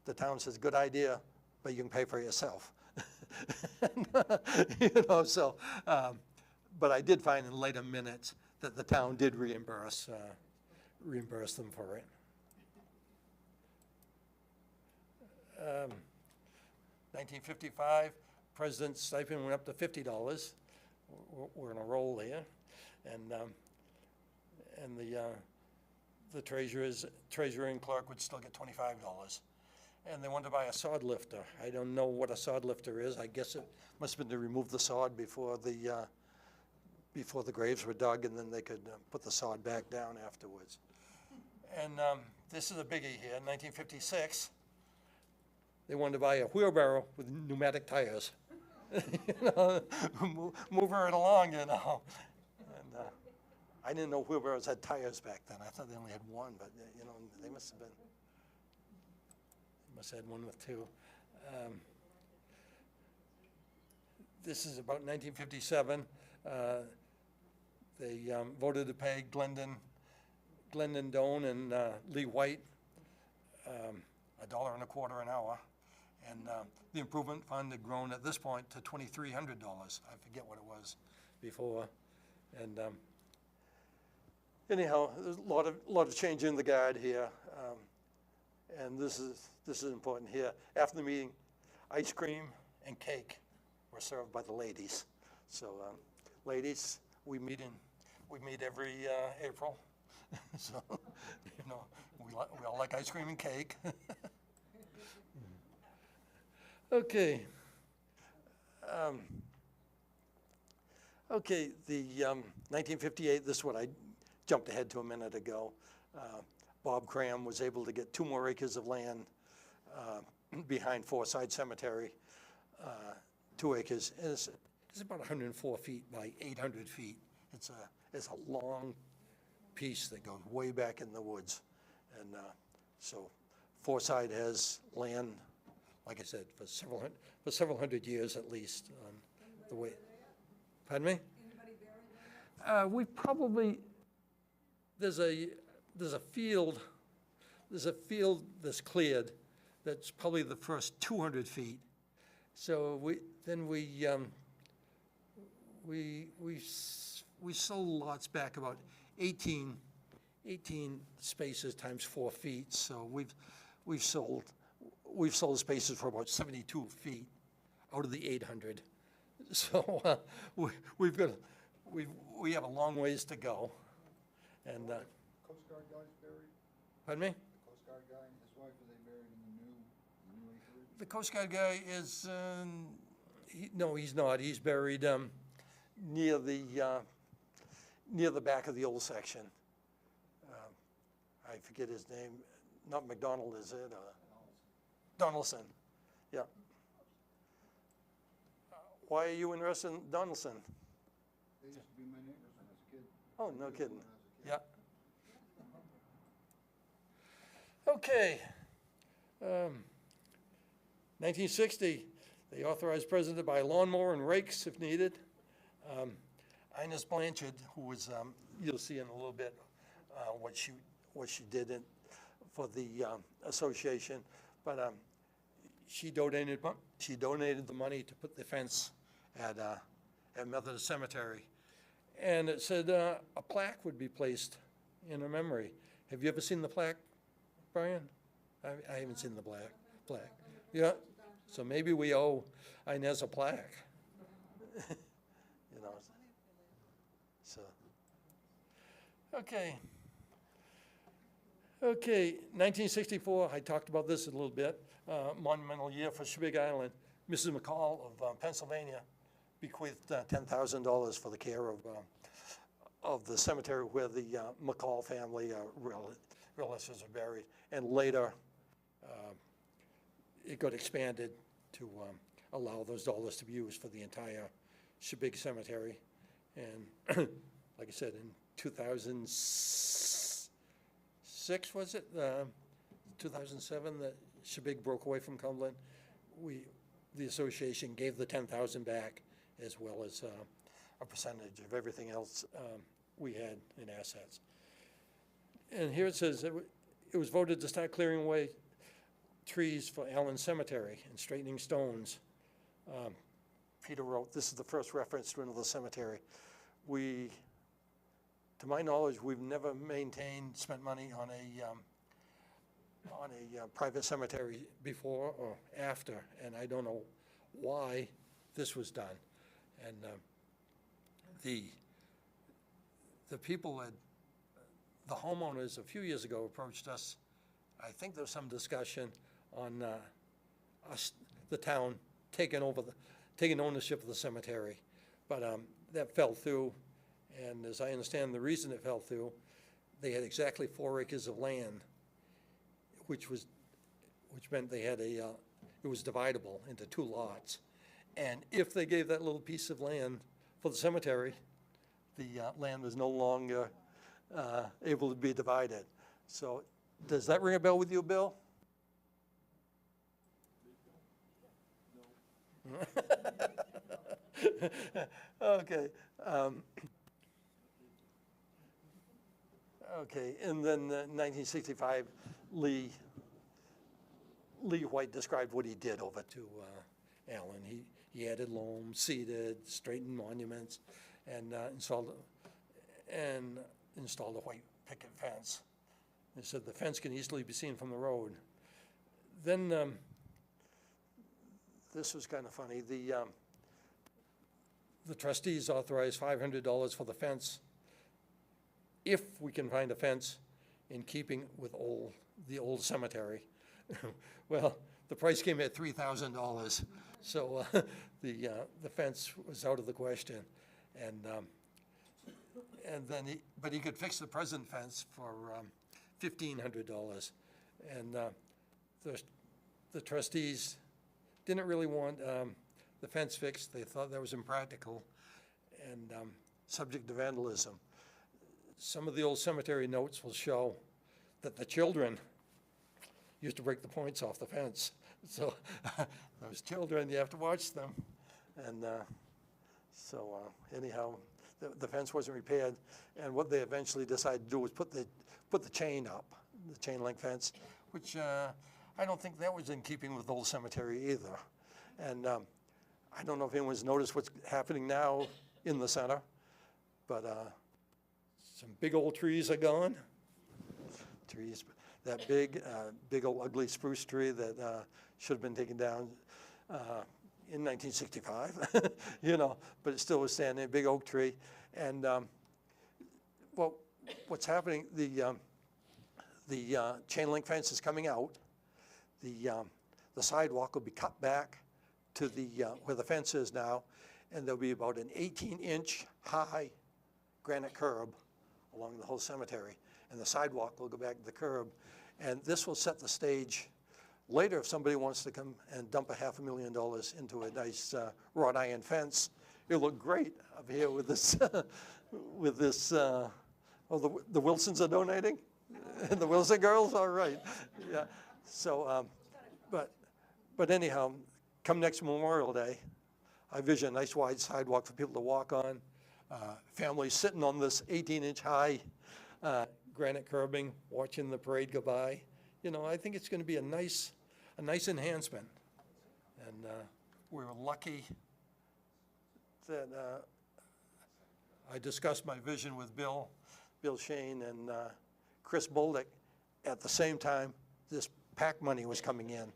the town says, good idea, but you can pay for it yourself. And, so, but I did find in later minutes that the town did reimburse them for it. 1955, president's stipend went up to $50. We're in a roll there, and the treasurer and clerk would still get $25. And they wanted to buy a sod lifter. I don't know what a sod lifter is. I guess it must have been to remove the sod before the graves were dug, and then they could put the sod back down afterwards. And this is a biggie here. In 1956, they wanted to buy a wheelbarrow with pneumatic tires. Move it along, And I didn't know wheelbarrows had tires back then. I thought they only had one, but they must have had one with 2. This is about 1957. They voted to pay Glendon Doan and Lee White $1.25 an hour, and the improvement fund had grown at this point to $2,300. I forget what it was before, and anyhow, there's a lot of change in the guard here, and this is important here. After the meeting, ice cream and cake were served by the ladies. So, ladies, we meet every April. So, we all like ice cream and cake. Okay. Okay, the 1958, this is what I jumped ahead to a minute ago. Bob Cram was able to get 2 more acres of land behind Forsyth Cemetery, 2 acres. And it's about 104 feet by 800 feet. It's a long piece that goes way back in the woods. And so Forsyth has land, like I said, for several hundred years at least. The way, pardon me? We probably, there's a field that's cleared that's probably the first 200 feet. So we sold lots back about 18 spaces times 4 feet. So we've sold spaces for about 72 feet out of the 800. So we have a long ways to go. And Coast Guard guy's buried? pardon me? The Coast Guard guy and his wife, are they buried in the new acreage? The Coast Guard guy is, no, he's not. He's buried near the back of the old section. I forget his name. Not McDonald, is it? Donaldson. Yeah. Why are you interested in Donaldson? They used to be my neighbors when I was a kid. Oh, no kidding. When I was a kid. Yeah. Okay. 1960, they authorized president to buy lawnmower and rakes if needed. Ines Blanchard, who was, you'll see in a little bit what she did for the association, but she donated the money to put the fence at Methodist Cemetery, and it said a plaque would be placed in her memory. Have you ever seen the plaque, Brian? I haven't seen the plaque. Yeah, so maybe we owe Inez a plaque. You know, so. Okay. Okay, 1964, I talked about this a little bit. Monumental year for Shebig Island. Mrs. McCall of Pennsylvania bequeathed $10,000 for the care of the cemetery where the McCall family relatives are buried. And later, it got expanded to allow those dollars to be used for the entire Shebig Cemetery. And like I said, in 2006, was it? 2007, that Shebig broke away from Cumberland. The association gave the 10,000 back, as well as a percentage of everything else we had in assets. And here it says it was voted to start clearing away trees for Allen Cemetery and straightening stones. Peter wrote, this is the first reference to another cemetery. To my knowledge, we've never spent money on a private cemetery before or after, and I don't know why this was done. And the people the homeowners a few years ago approached us. I think there was some discussion on the town taking ownership of the cemetery, but that fell through. And as I understand the reason it fell through, they had exactly 4 acres of land, which meant they had it was dividable into 2 lots. And if they gave that little piece of land for the cemetery, the land was no longer able to be divided. So does that ring a bell with you, Bill? Okay. Okay, and then 1965, Lee White described what he did over to Allen. He added loam, seeded, straightened monuments, and installed a white picket fence. He said the fence can easily be seen from the road. Then this was kind of funny. The trustees authorized $500 for the fence if we can find a fence in keeping with the old cemetery. Well, the price came at $3,000, so the fence was out of the question. And then but he could fix the present fence for $1,500. And the trustees didn't really want the fence fixed. They thought that was impractical and subject to vandalism. Some of the old cemetery notes will show that the children used to break the points off the fence. So those children, you have to watch them. And anyhow, the fence wasn't repaired. And what they eventually decided to do was put the chain up, the chain link fence, which I don't think that was in keeping with the old cemetery either. And I don't know if anyone's noticed what's happening now in the center, but some big old trees are gone. Trees, that big old ugly spruce tree that should have been taken down in 1965, you know, but it still was standing, a big oak tree. And well, what's happening, the chain link fence is coming out. The sidewalk will be cut back to where the fence is now, and there'll be about an 18-inch high granite curb along the whole cemetery. And the sidewalk will go back to the curb. And this will set the stage later if somebody wants to come and dump $500,000 into a nice wrought iron fence. It'll look great up here with this, the Wilsons are donating? The Wilson girls, all right. Yeah. So, but anyhow, come next Memorial Day, I vision a nice wide sidewalk for people to walk on, families sitting on this 18-inch high granite curbing, watching the parade go by. You know, I think it's going to be a nice enhancement. And we're lucky that I discussed my vision with Bill Shane and Chris Boldick at the same time this PAC money was coming in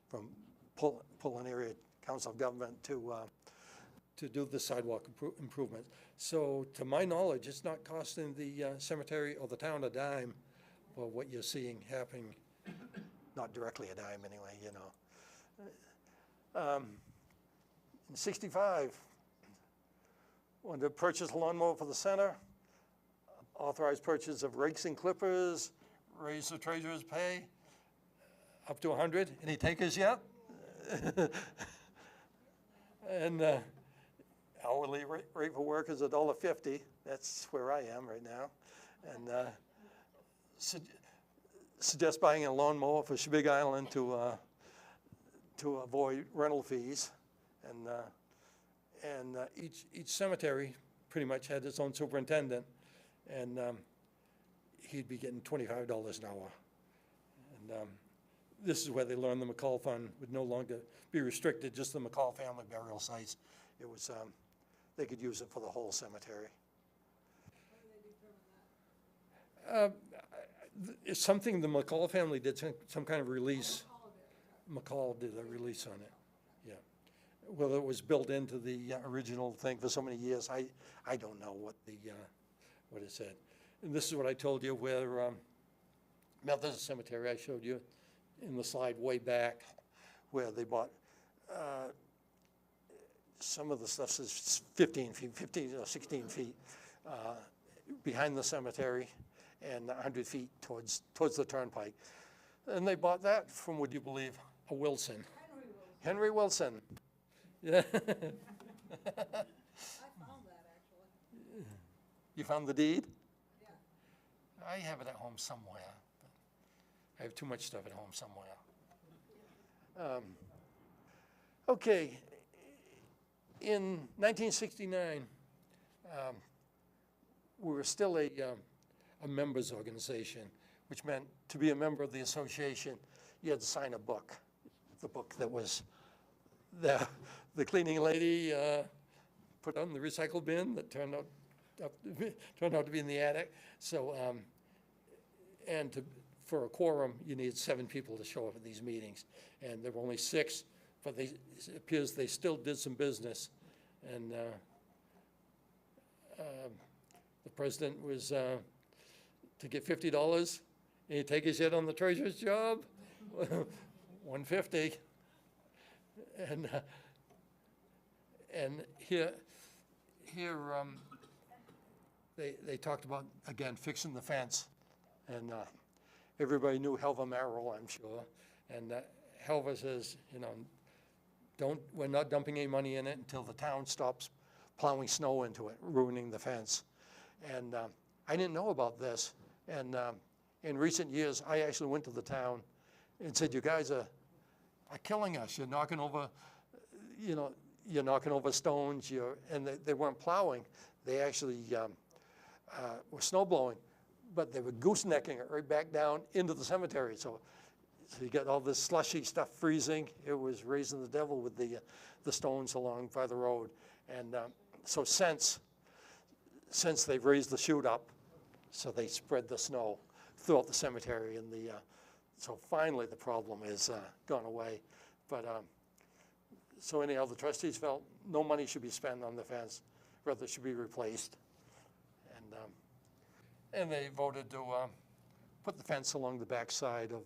from Pullen Area Council of Government to do the sidewalk improvement. So to my knowledge, it's not costing the cemetery or the town a dime for what you're seeing happening, not directly a dime anyway, you know. In 65, wanted to purchase a lawnmower for the center, authorized purchase of rakes and clippers, raise the treasurer's pay up to 100. Any takers yet? And hourly rate for work is $1.50. That's where I am right now. And suggest buying a lawnmower for Big Island to avoid rental fees. And each cemetery pretty much had its own superintendent, and he'd be getting $25 an hour. And this is where they learned the McCall Fund would no longer be restricted just to the McCall family burial sites. It was, they could use it for the whole cemetery. It's something the McCall family did, some kind of release. McCall did a release on it, yeah. Whether it was built into the original thing for so many years, I don't know what it said. And this is what I told you where Methodist Cemetery I showed you in the slide way back, where they bought some of the stuff is 15 or 16 feet behind the cemetery and 100 feet towards the turnpike. And they bought that from, would you believe, a Wilson. Henry Wilson. Yeah. I found that actually. You found the deed? Yeah. I have it at home somewhere. I have too much stuff at home somewhere. Okay, in 1969, we were still a members organization, which meant to be a member of the association, you had to sign a book. The book that was the cleaning lady put on the recycle bin that turned out to be in the attic. So, for a quorum, you needed 7 people to show up at these meetings, and there were only 6. But it appears they still did some business, and the president was to get $50. Any takers yet on the treasurer's job? $150. And here, here, they talked about, again, fixing the fence. And everybody knew Helva Merrill, I'm sure. And Helva says, you know, we're not dumping any money in it until the town stops plowing snow into it, ruining the fence. And I didn't know about this. And in recent years, I actually went to the town and said, you guys are killing us. You're knocking over, you know, you're knocking over stones. And they weren't plowing. They actually were snow blowing, but they were goosenecking it right back down into the cemetery. So you got all this slushy stuff freezing. It was raising the devil with the stones along by the road. And so since they've raised the chute up, so they spread the snow throughout the cemetery, and so finally the problem is gone away. But so anyhow, the trustees felt no money should be spent on the fence, rather it should be replaced. And they voted to put the fence along the backside of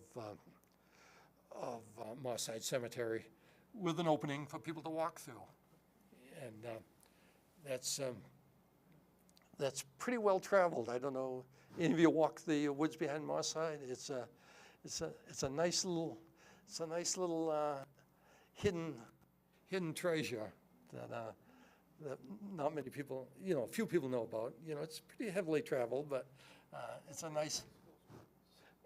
Moorside Cemetery with an opening for people to walk through. And that's pretty well traveled. I don't know, any of you walk the woods behind Moorside? It's a nice little hidden treasure that not many people, you know, a few people know about. You know, it's pretty heavily traveled, but it's a nice,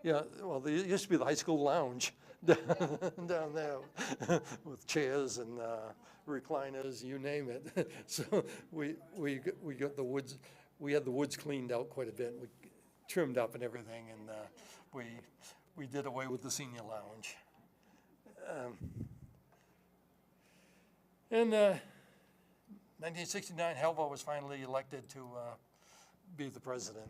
yeah, well, there used to be the high school lounge down there with chairs and recliners, you name it. So we got the woods, we had the woods cleaned out quite a bit. We trimmed up and everything, and we did away with the senior lounge. In 1969, Helva was finally elected to be the president.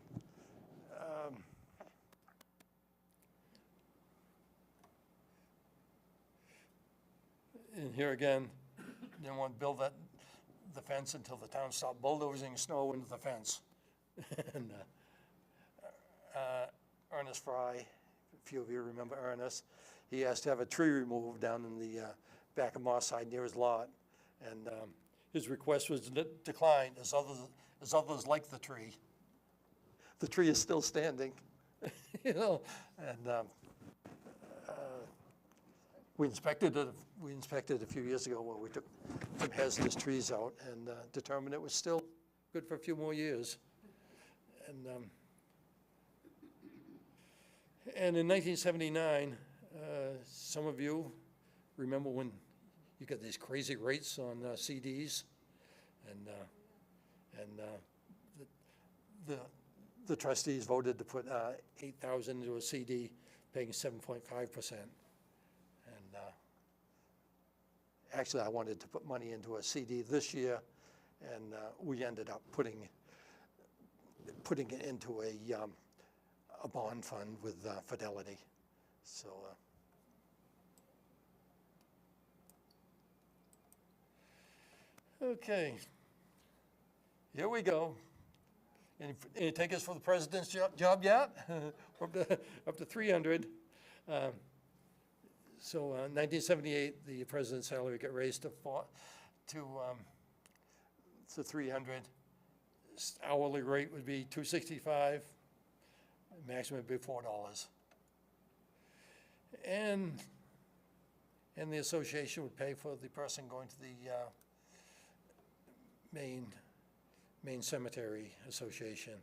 And here again, didn't want to build the fence until the town stopped bulldozing snow into the fence. And Ernest Fry, a few of you remember Ernest, he asked to have a tree removed down in the back of Moorside near his lot. And his request was declined, as others like the tree. The tree is still standing, you know. And we inspected it a few years ago when we took some hazardous trees out and determined it was still good for a few more years. And in 1979, some of you remember when you got these crazy rates on CDs, and the trustees voted to put $8,000 into a CD, paying 7.5%. And actually, I wanted to put money into a CD this year, and we ended up putting it into a bond fund with Fidelity. So. Okay, here we go. Any takers for the president's job yet? up to 300. So 1978, the president's salary got raised to 300. Hourly rate would be $265. Maximum would be $4. And the association would pay for the person going to the Maine Cemetery Association,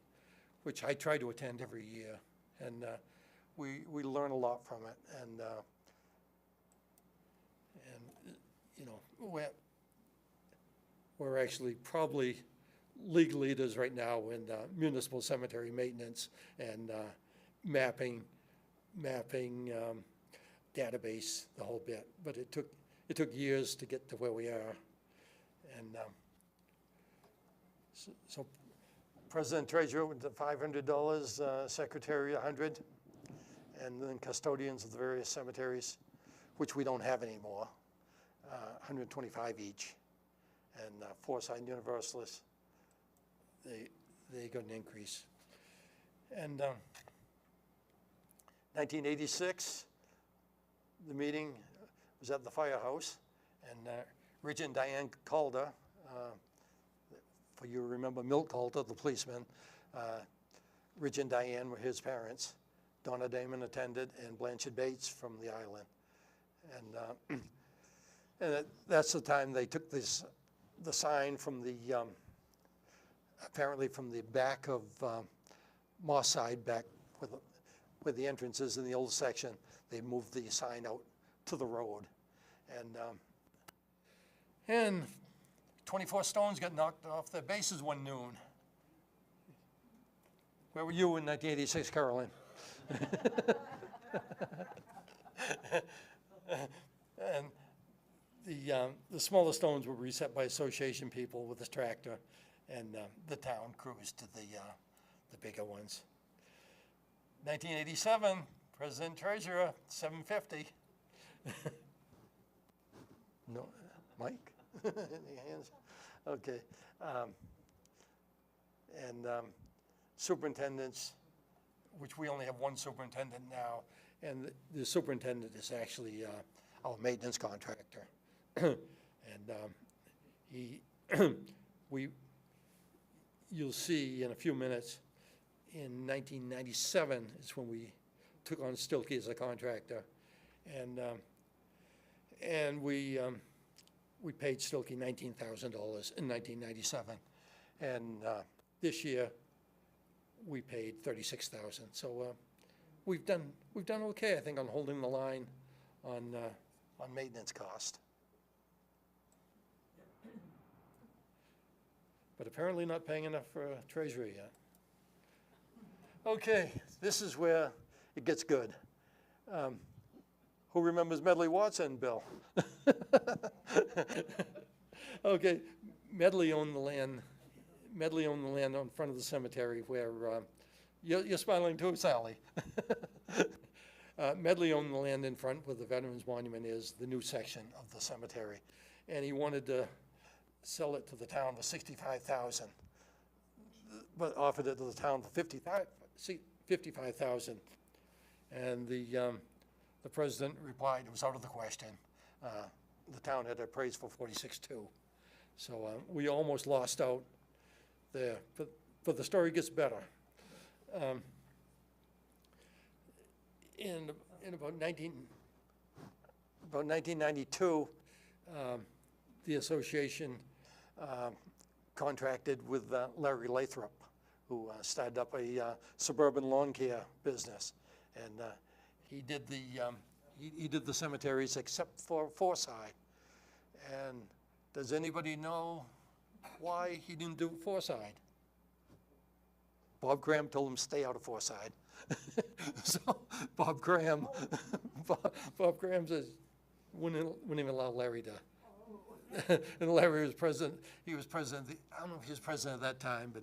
which I try to attend every year, and we learn a lot from it. And you know, we're actually probably league leaders right now in municipal cemetery maintenance and mapping, database, the whole bit. But it took years to get to where we are. And so President Treasurer went to $500, Secretary $100, and then custodians of the various cemeteries, which we don't have anymore, $125 each. And Forsyth Universalists, they got an increase. And 1986, the meeting was at the firehouse, and Rich and Diane Calder, for you remember Milt Coulter, the policeman. Rich and Diane were his parents. Donna Damon attended, and Blanchard Bates from the island. And that's the time they took the sign from the, apparently from the back of Moss Side, back where the entrance is in the old section. They moved the sign out to the road. And 24 stones got knocked off their bases one noon. Where were you in 1986, Carolyn? And the smaller stones were reset by association people with the tractor, and the town crews to the bigger ones. 1987, President Treasurer, 750. No, Mike? Any hands? Okay. Superintendents, which we only have one superintendent now, and the superintendent is actually our maintenance contractor. And you'll see in a few minutes, in 1997 is when we took on Stilke as a contractor, and we paid Stilke $19,000 in 1997, and this year we paid $36,000. So we've done okay, I think, on holding the line on maintenance cost. But apparently not paying enough for treasury yet. Okay, this is where it gets good. Who remembers Medley Watson, Bill? Okay, Medley owned the land. Medley owned the land in front of the cemetery where, you're smiling too, Sally. Medley owned the land in front where the Veterans Monument is, the new section of the cemetery. And he wanted to sell it to the town for $65,000, but offered it to the town for $55,000. And the president replied, it was out of the question. The town had appraised for $46,200. So we almost lost out there, but the story gets better. In about 1992, the association contracted with Larry Lathrop, who started up a suburban lawn care business, and he did the cemeteries except for Forsyth. And does anybody know why he didn't do Forsyth? Bob Graham told him stay out of Forsyth. So Bob Graham says wouldn't even allow Larry to. And Larry was president. He was president. I don't know if he was president at that time, but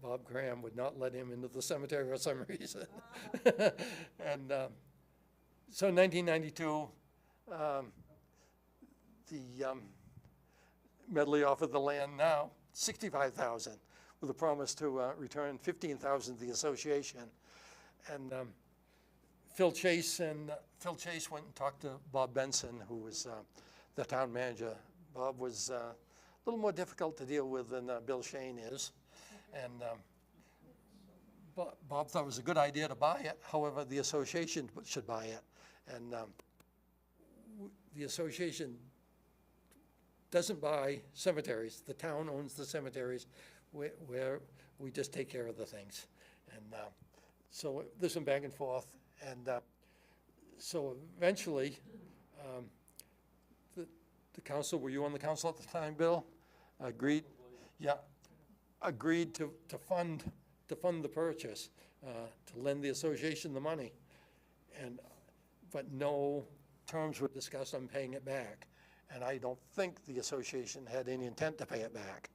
Bob Graham would not let him into the cemetery for some reason. And so in 1992, Medley offered the land now $65,000 with a promise to return $15,000 to the association. And Phil Chase went and talked to Bob Benson, who was the town manager. Bob was a little more difficult to deal with than Bill Shane is. And Bob thought it was a good idea to buy it. However, the association should buy it. And the association doesn't buy cemeteries. The town owns the cemeteries where we just take care of the things. And so this went back and forth. And so eventually, the council, were you on the council at the time, Bill? Agreed? Yeah, agreed to fund the purchase, to lend the association the money. But no terms were discussed on paying it back. And I don't think the association had any intent to pay it back.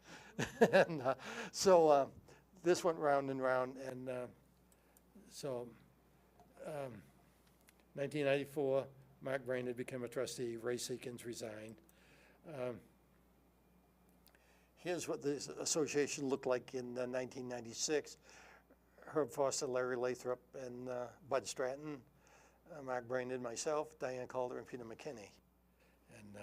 And so this went round and round, and so 1994, Mark Brainerd became a trustee, Ray Seekins resigned. Here's what the association looked like in 1996. Herb Foster, Larry Lathrop, and Bud Stratton, Mark Brainerd, myself, Diane Calder, and Peter McKinney. And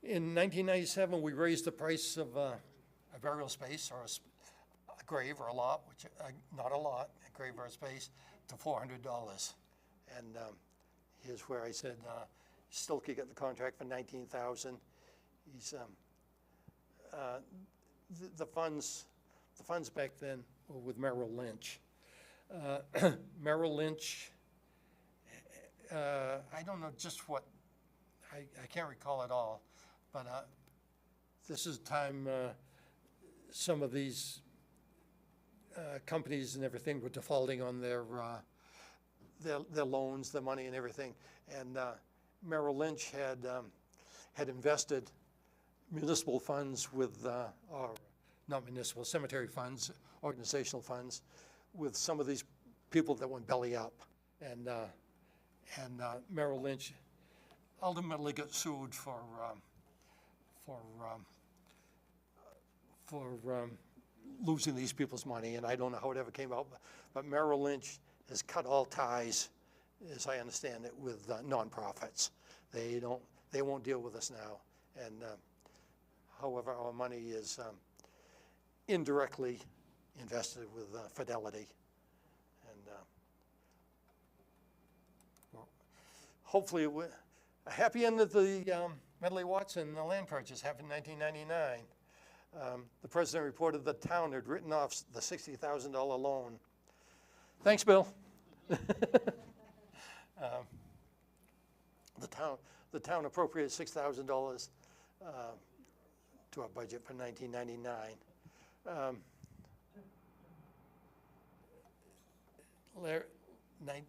In 1997, we raised the price of a burial space or a grave or a lot, which, not a lot, a grave or a space, to $400. And here's where I said, still could get the contract for $19,000. He's, the funds back then were with Merrill Lynch. Merrill Lynch, I don't know just what, I can't recall it all, but this is time some of these companies and everything were defaulting on their loans, their money and everything. And Merrill Lynch had invested municipal funds with, or not municipal, cemetery funds, organizational funds, with some of these people that went belly up. And Merrill Lynch ultimately got sued for losing these people's money, and I don't know how it ever came out, but Merrill Lynch has cut all ties, as I understand it, with nonprofits. They won't deal with us now, and however, our money is indirectly invested with Fidelity, and well, hopefully a happy end of the Medley Watson land purchase happened in 1999. The president reported the town had written off the $60,000 loan. Thanks, Bill. The town appropriated $6,000 to our budget for 1999.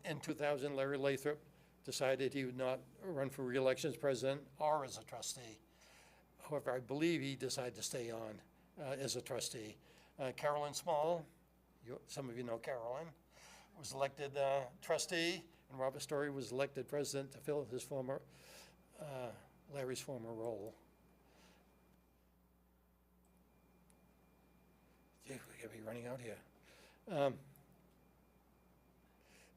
In 2000, Larry Lathrop decided he would not run for re-election as president or as a trustee. However, I believe he decided to stay on as a trustee. Carolyn Small, some of you know Carolyn, was elected trustee, and Robert Story was elected president to fill his former, Larry's former role. Gee, we're gonna be running out here.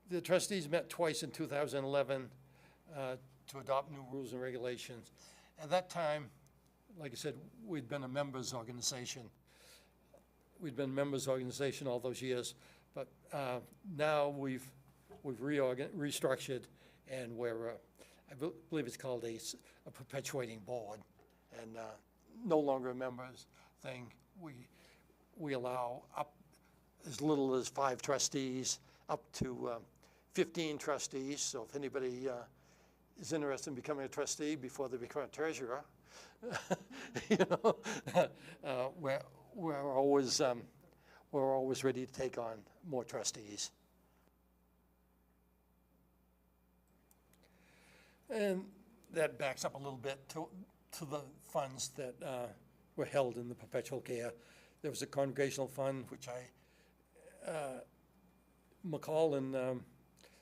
The trustees met twice in 2011 to adopt new rules and regulations. At that time, like I said, we'd been a members organization. We'd been a members organization all those years, but now we've restructured, and we're, I believe it's called a perpetuating board, and no longer a members thing. We allow up as little as 5 trustees, up to 15 trustees. So if anybody is interested in becoming a trustee before they become a treasurer, you know, we're always ready to take on more trustees. And that backs up a little bit to the funds that were held in the perpetual care. There was a congregational fund, which McCall and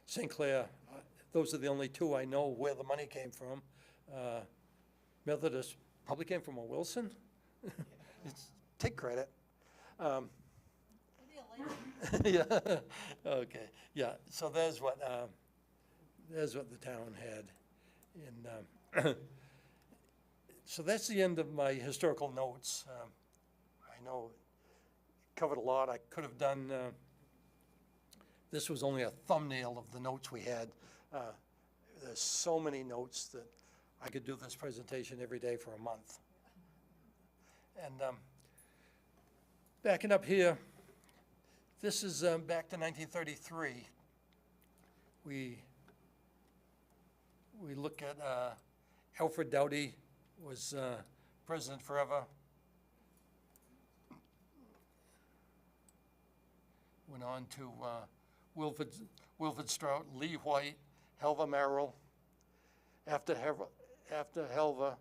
St. Clair, those are the only two I know where the money came from. Methodist probably came from a Wilson. Take credit. Yeah. Okay. Yeah. So there's what the town had, and so that's the end of my historical notes. I know it covered a lot. I could have done. This was only a thumbnail of the notes we had. There's so many notes that I could do this presentation every day for a month. And backing up here, this is back to 1933. We look at Alfred Doughty was president forever. Went on to Wilford Strout, Lee White, Helva Merrill. After Helva,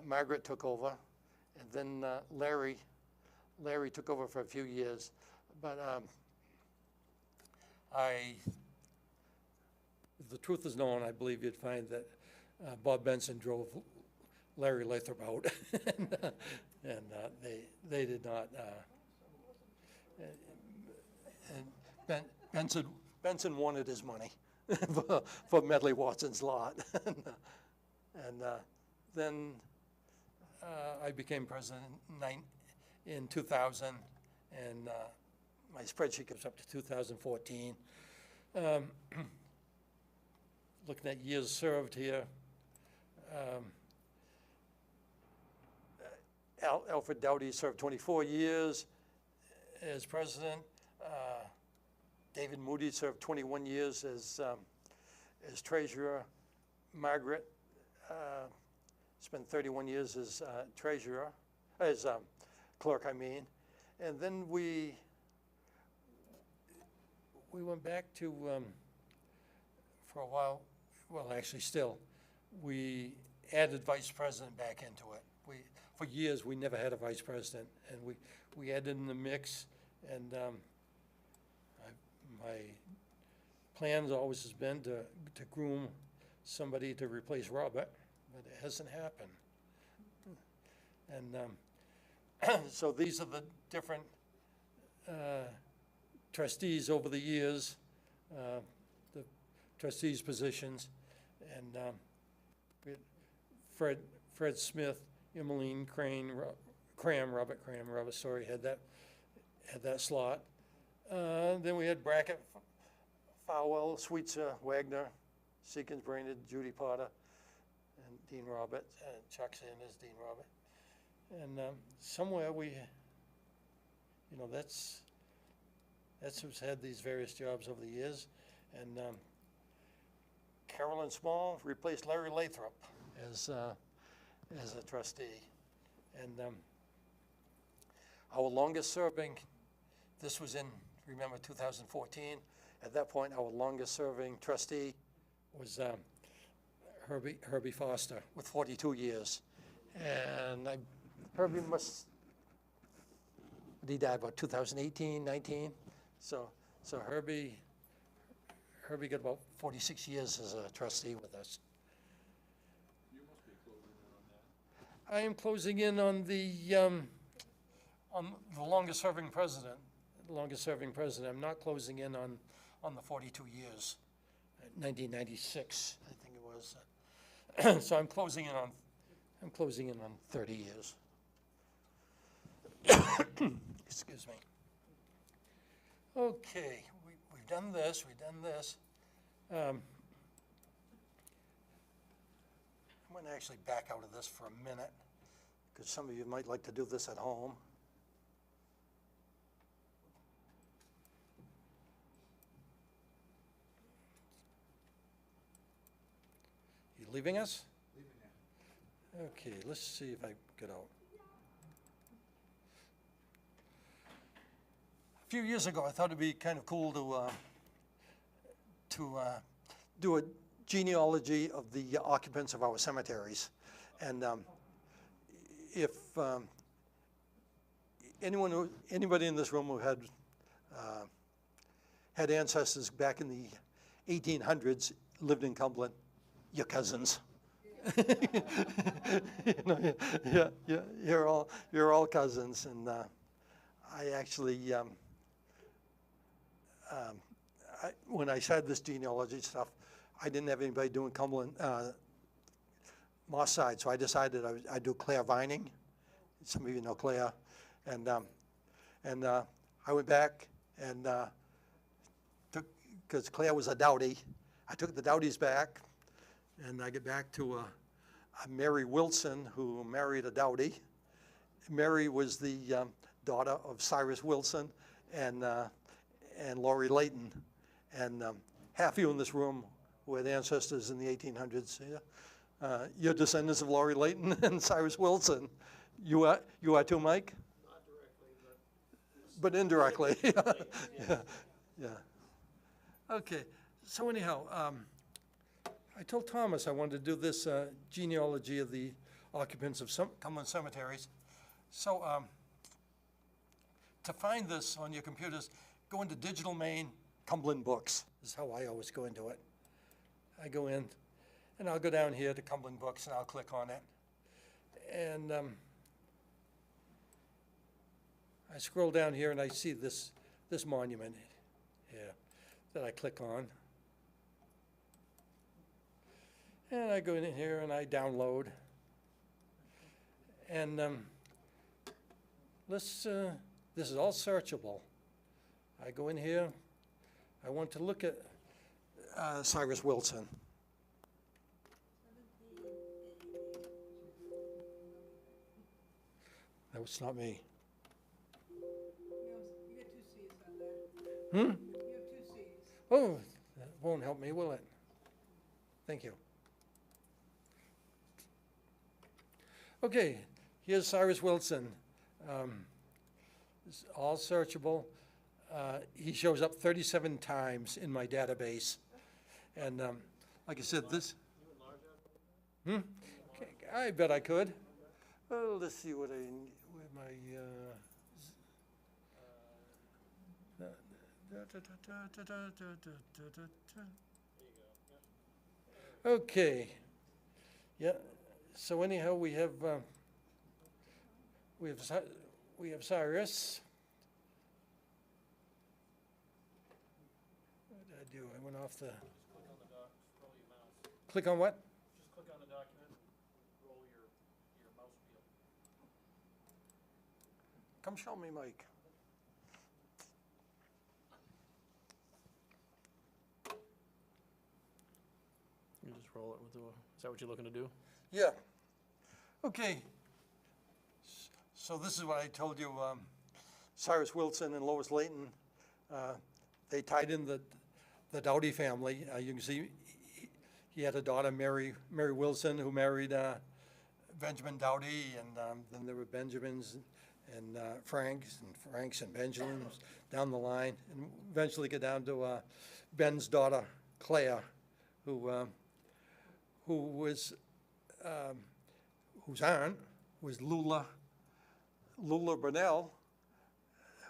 Margaret took over, and then Larry took over for a few years. But if the truth is known, I believe you'd find that Bob Benson drove Larry Lathrop out, and they did not. And Benson wanted his money for Medley Watson's lot, and then I became president in 2000, and my spreadsheet goes up to 2014. Looking at years served here, Alfred Doughty served 24 years as president. David Moody served 21 years as treasurer. Margaret spent 31 years as treasurer, as clerk, I mean. And then we went back to, for a while, well, actually still, we added vice president back into it. For years, we never had a vice president, and we added in the mix, and my plans always has been to groom somebody to replace Robert, but it hasn't happened. And so these are the different trustees over the years, the trustees' positions, and we had Fred Smith, Emmeline Robert Cram, sorry, had that slot. Then we had Brackett, Fowell, Sweetser, Wagner, Seekins, Brainerd, Judy Potter, and Dean Robert, and Chuck Sanders, Dean Robert. And somewhere we, that's who's had these various jobs over the years. And Carolyn Small replaced Larry Lathrop as a trustee. And our longest serving, this was in, remember, 2014. At that point, our longest serving trustee was Herbie Foster with 42 years. And Herbie he died about 2018, 19. So Herbie got about 46 years as a trustee with us. You must be closing in on that. I am closing in on the longest serving president. I'm not closing in on the 42 years, 1996, I think it was. So I'm closing in on 30 years. Excuse me. Okay, we've done this. I'm going to actually back out of this for a minute, because some of you might like to do this at home. You leaving us? Leaving now. Okay, let's see if I get out. A few years ago, I thought it'd be kind of cool to do a genealogy of the occupants of our cemeteries. And if anybody in this room who had ancestors back in the 1800s lived in Cumberland, your cousins. You're all cousins. And I actually, when I started this genealogy stuff, I didn't have anybody doing Cumberland Moss side, so I decided I'd do Claire Vining. Some of you know Claire, and I went back and took, because Claire was a Doughty, I took the Doughtys back, and I get back to a Mary Wilson who married a Doughty. Mary was the daughter of Cyrus Wilson and Laurie Layton, and half of you in this room who had ancestors in the 1800s. Yeah? You're descendants of Laurie Layton and Cyrus Wilson. You are too, Mike? Not directly, But indirectly. Yeah. Okay. So anyhow, I told Thomas I wanted to do this genealogy of the occupants of Cumberland Cemeteries. So to find this on your computers, go into Digital Main, Cumberland Books. This is how I always go into it. I go in, and I'll go down here to Cumberland Books, and I'll click on it. And I scroll down here, and I see this monument here that I click on. And I go in here, and I download. And this is all searchable. I go in here, I want to look at Cyrus Wilson. No, it's not me. You get 2 C's on that. Hmm? You have 2 C's. Oh, that won't help me, will it? Thank you. Okay, here's Cyrus Wilson. It's all searchable. He shows up 37 times in my database. And like I said, this. I bet I could. Well, let's see what where my. Okay. Yeah. So anyhow, we have Cyrus. What did I do? I went off the. Click on the doc, scroll your mouse. Click on what? Just click on the document, roll your mouse wheel. Come show me, Mike. You just roll it with the, is that what you're looking to do? Yeah. Okay. So this is what I told you, Cyrus Wilson and Lois Layton, they tied in the Doughty family. You can see he had a daughter, Mary Wilson, who married Benjamin Doughty, and then there were Benjamins and Franks and Benjamins down the line, and eventually get down to Ben's daughter, Claire, whose aunt was Lula Burnell,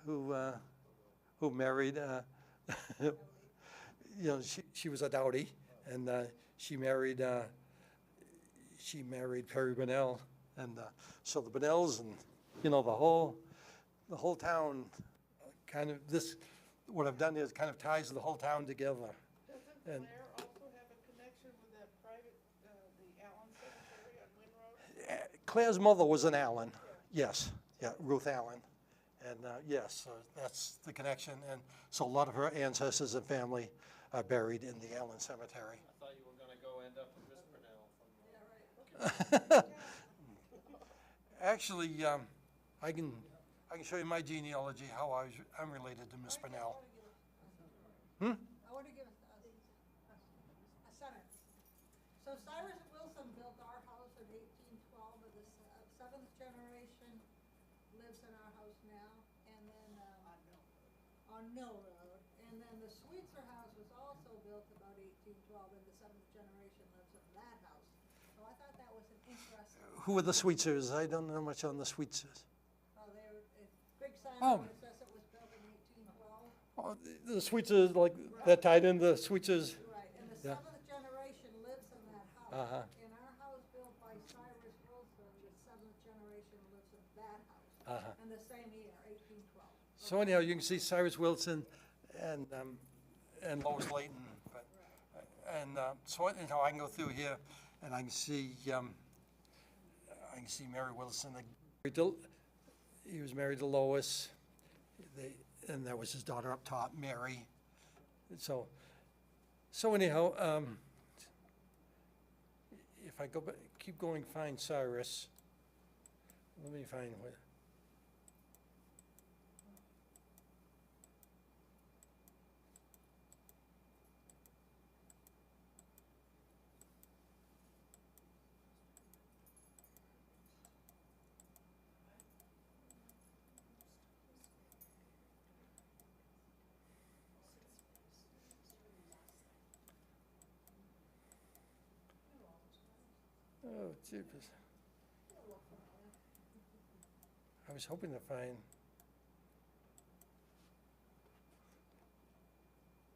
who married, she was a Doughty, and she married Perry Burnell, and so the Burnells and the whole town kind of what I've done is kind of ties the whole town together. Doesn't And- Claire also have a connection with that private, the Allen Cemetery on Wynn Road? Claire's mother was an Allen, yes, yeah, Ruth Allen. And yes, so that's the connection. And so a lot of her ancestors and family are buried in the Allen Cemetery. I thought you were gonna go end up with Miss Purnell from. Actually, I can show you my genealogy, how I'm related to Miss Purnell. I want to give a sentence. So Cyrus Wilson built our house in 1812, and the seventh generation lives in our house now, and then, on Mill Road. And then the Sweetser house was also built about 1812, and the seventh generation lives in that house. So I thought that was an interesting, Who are the Sweetsers? I don't know much on the Sweetsers. they were, big sign Oh. that says it was built in 1812. Oh, the Sweetsers, like, that tied in the Sweetsers. Right, and the Yeah. seventh generation lives in that house. Uh-huh. In our house built by Cyrus Wilson, the seventh generation lives in that house. Uh-huh. In the same year, 1812. So anyhow, you can see Cyrus Wilson and Lois Layton. But, so anyhow, I can go through here and I can see Mary Wilson. He was married to Lois, and that was his daughter up top, Mary. So anyhow, if I go back, keep going, find Cyrus. Let me find what. Oh, jeepers. I was hoping to find.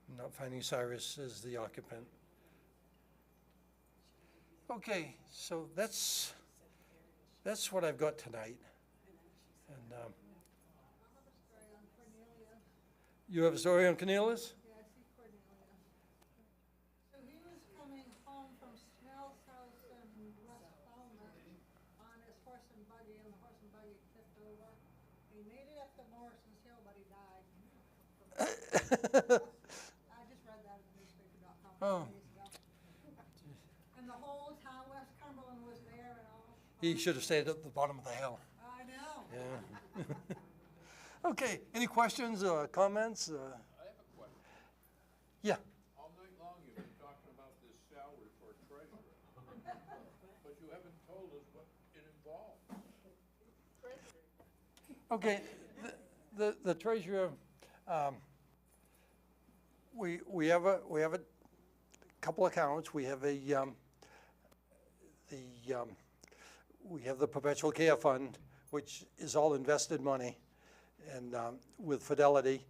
I'm not finding Cyrus as the occupant. Okay, so that's what I've got tonight. And I have a story on Cornelius. you have a story on Cornelius? Yeah, I see Cornelius. So he was coming home from Snell's house in West Falmouth on his horse and buggy, I just read that in the newspaper.com a Oh. few days ago. And the whole town, West Cumberland was there and all. He should have stayed at the bottom of the hill. I know. Yeah. Okay, any questions or comments? I have a question. Yeah, All night long you've been talking about this salary for a treasurer. But you haven't told us what it involves. okay, the treasurer, we have a couple accounts. We have we have the perpetual care fund, which is all invested money, and with Fidelity,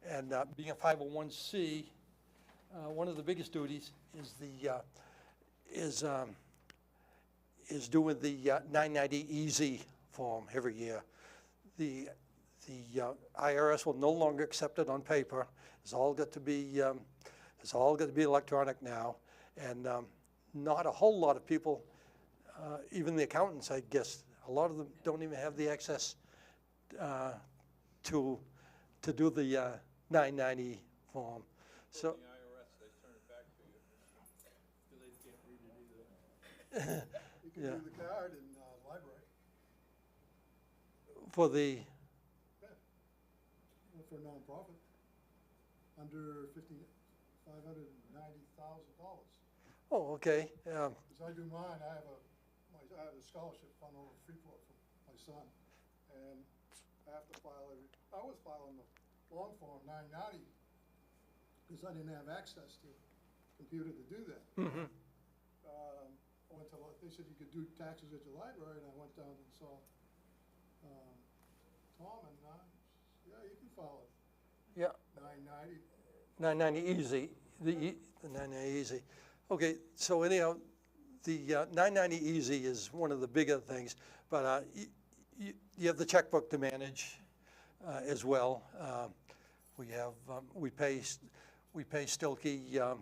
and being a 501c, one of the biggest duties is doing the 990 easy form every year. The IRS will no longer accept it on paper. It's all got to be electronic now, and not a whole lot of people, even the accountants, I guess, a lot of them don't even have the access to do the 990 form. So The IRS, they turn it back to you. Because they can't read it either. You can Yeah. do the card in library, for the for a nonprofit, under $590,000. oh, okay, As I do mine, I have a scholarship fund over Freeport for my son, and I have to I was filing the long form 990, because I didn't have access to computer to do that. I went to, they said you could do taxes at your library, and I went down and saw Tom, and yeah, you can file it. yeah. 990. 990 easy, the 990 easy. Okay, so anyhow, the 990 easy is one of the bigger things, but you have the checkbook to manage as well. We have we pay Stilkey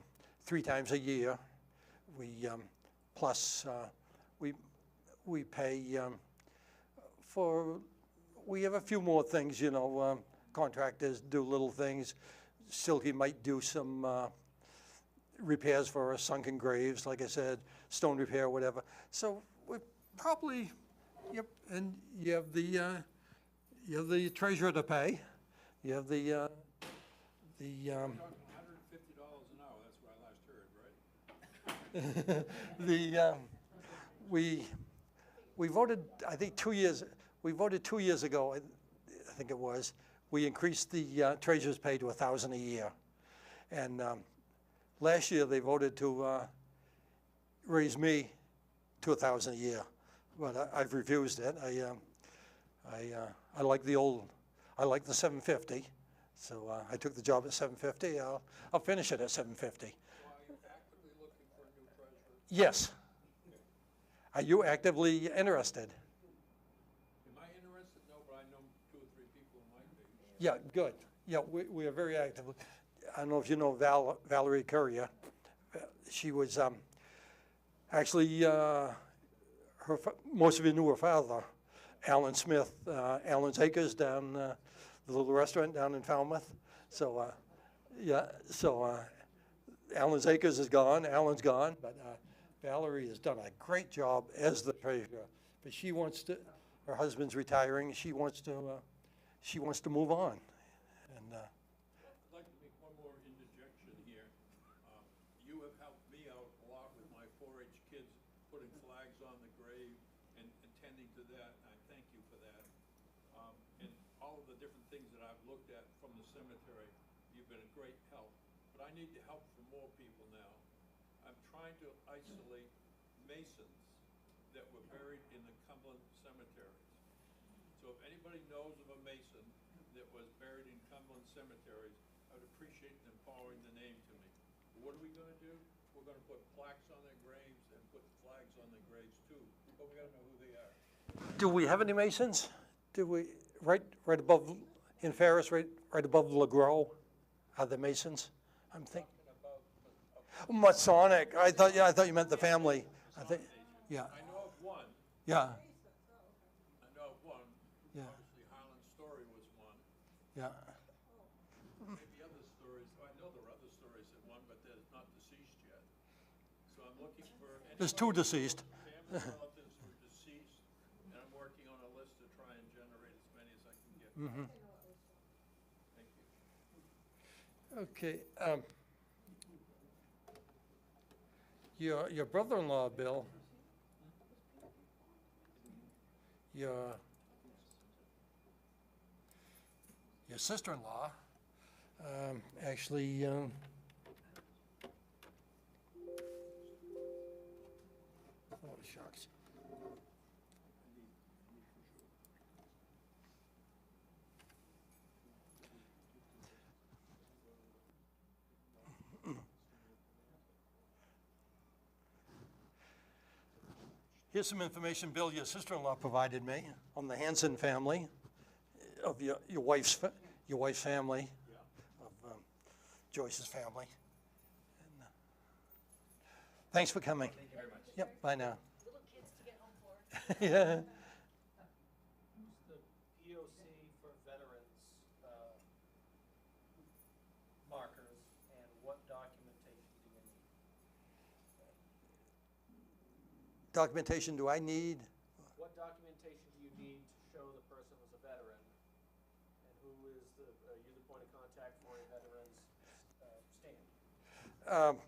3 times a year. We plus we pay we have a few more things, you know. Contractors do little things. Stilkey might do some repairs for sunken graves, like I said, stone repair, whatever. So we probably, yep. And you have the treasurer to pay. You have the Talking $150 an hour, that's what I last heard, right? we voted, I think 2 years. We voted 2 years ago, I think it was. We increased the treasurer's pay to $1,000 a year, and last year they voted to raise me to $1,000 a year, but I've refused it. I like I like the 750, so I took the job at 750. I'll finish it at 750. So are you actively looking for a new treasurer? Yes. Are you actively interested? Am I interested? No, but I know 2 or 3 people who might be. Yeah, good. Yeah, we are very active. I don't know if you know Valerie Courier. She was actually, most of you knew her father, Alan Smith, Alan's Acres down, the little restaurant down in Falmouth. So, yeah, so Alan's Acres is gone, Alan's gone, but Valerie has done a great job as the treasurer. But she wants to, her husband's retiring, she wants to move on. And I'd like to make one more interjection here. You have helped me out a lot with my 4-H kids, putting flags on the grave and attending to that, and I thank you for that. And all of the different things that I've looked at from the cemetery, you've been a great help. But I need the help from more people now. I'm trying to isolate Masons that were buried in the Cumberland Cemeteries. So if anybody knows of a Mason that was buried in Cumberland Cemeteries, I would appreciate them forwarding the name to me. What are we gonna do? We're gonna put plaques on their graves and put flags on their graves too, but we gotta know who they are. do we have any Masons? Do we, right above, in Ferris, right above LeGros, are the Masons? I'm thinking. Masonic. I thought you meant the family. I think, yeah, I know of one, yeah, I know of one. Yeah. Obviously Highland Story was one, yeah. maybe other stories or is it one, but that is not deceased yet. So I'm looking for. There's two deceased. Family relatives who are deceased, and I'm working on a list to try and generate as many as I can get. Thank you. Okay, your brother-in-law, Bill, your sister-in-law, actually, oh, shucks. Here's some information, Bill, your sister-in-law provided me on the Hanson family, of your wife's family, of Joyce's family. And, thanks for coming. Thank you very much. Yep, bye now. Little kids to get home for. Yeah. Who's the POC for veterans, markers, and what documentation do you need? Documentation do I need? What documentation do you need to show the person was a veteran? And who is are you the point of contact for a veteran's stand?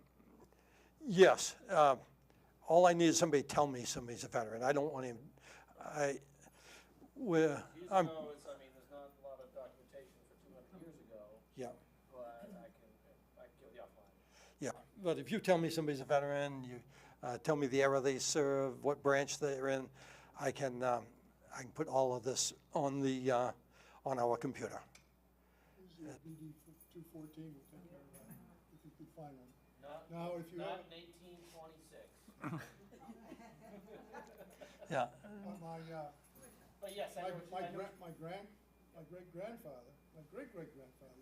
Yes. All I need is somebody to tell me somebody's a veteran. I don't want him, Years ago, there's not a lot of documentation for 200 years ago, yeah, but I can give you offline. yeah. But if you tell me somebody's a veteran, you tell me the era they served, what branch they're in, I can put all of this on on our computer. Easy as BD 214 will take care of that, if you could find one. Not, Now, if you not have, in 1826. Yeah. But yes, I know what you, my great-grandfather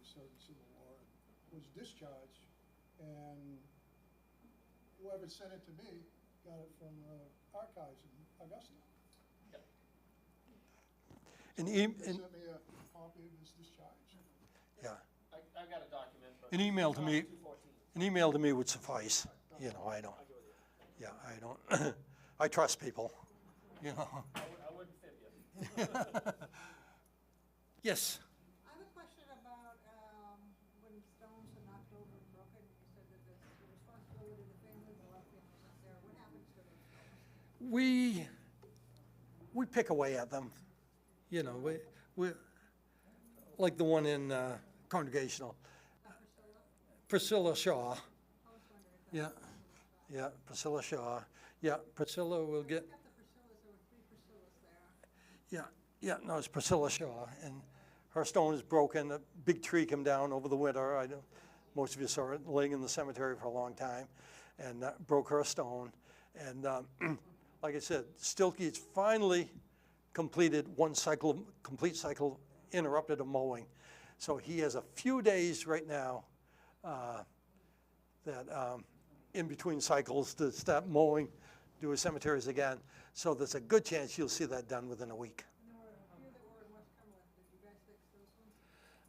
served in the Civil War and was discharged, and whoever sent it to me got it from archives in Augusta. And, They sent me a copy of his discharge. yeah. I've got a document, but. An email to me. 214. An email to me would suffice. You know, I don't. I'll go with you. Yeah, I don't. I trust people. You know. I wouldn't fib you. Yes. I have a question about, when stones are knocked over and broken, you said that it's the responsibility of the family, but a lot of families not there. What happens to those stones? We pick away at them. You know, we like the one in Congregational. Priscilla Shaw. I was wondering if Yeah, that was yeah, Priscilla Shaw. Yeah, Priscilla will get. got the Priscillas, there were 3 Priscillas there. Yeah, no, it's Priscilla Shaw, and her stone is broken. A big tree came down over the winter. I know most of you saw it laying in the cemetery for a long time, and broke her stone. And like I said, Stilkey's finally completed one complete cycle interrupted of mowing. So he has a few days right now in between cycles to start mowing, do his cemeteries again. So there's a good chance you'll see that done within a week. And there were a few that were in West Cumberland. Did you guys fix those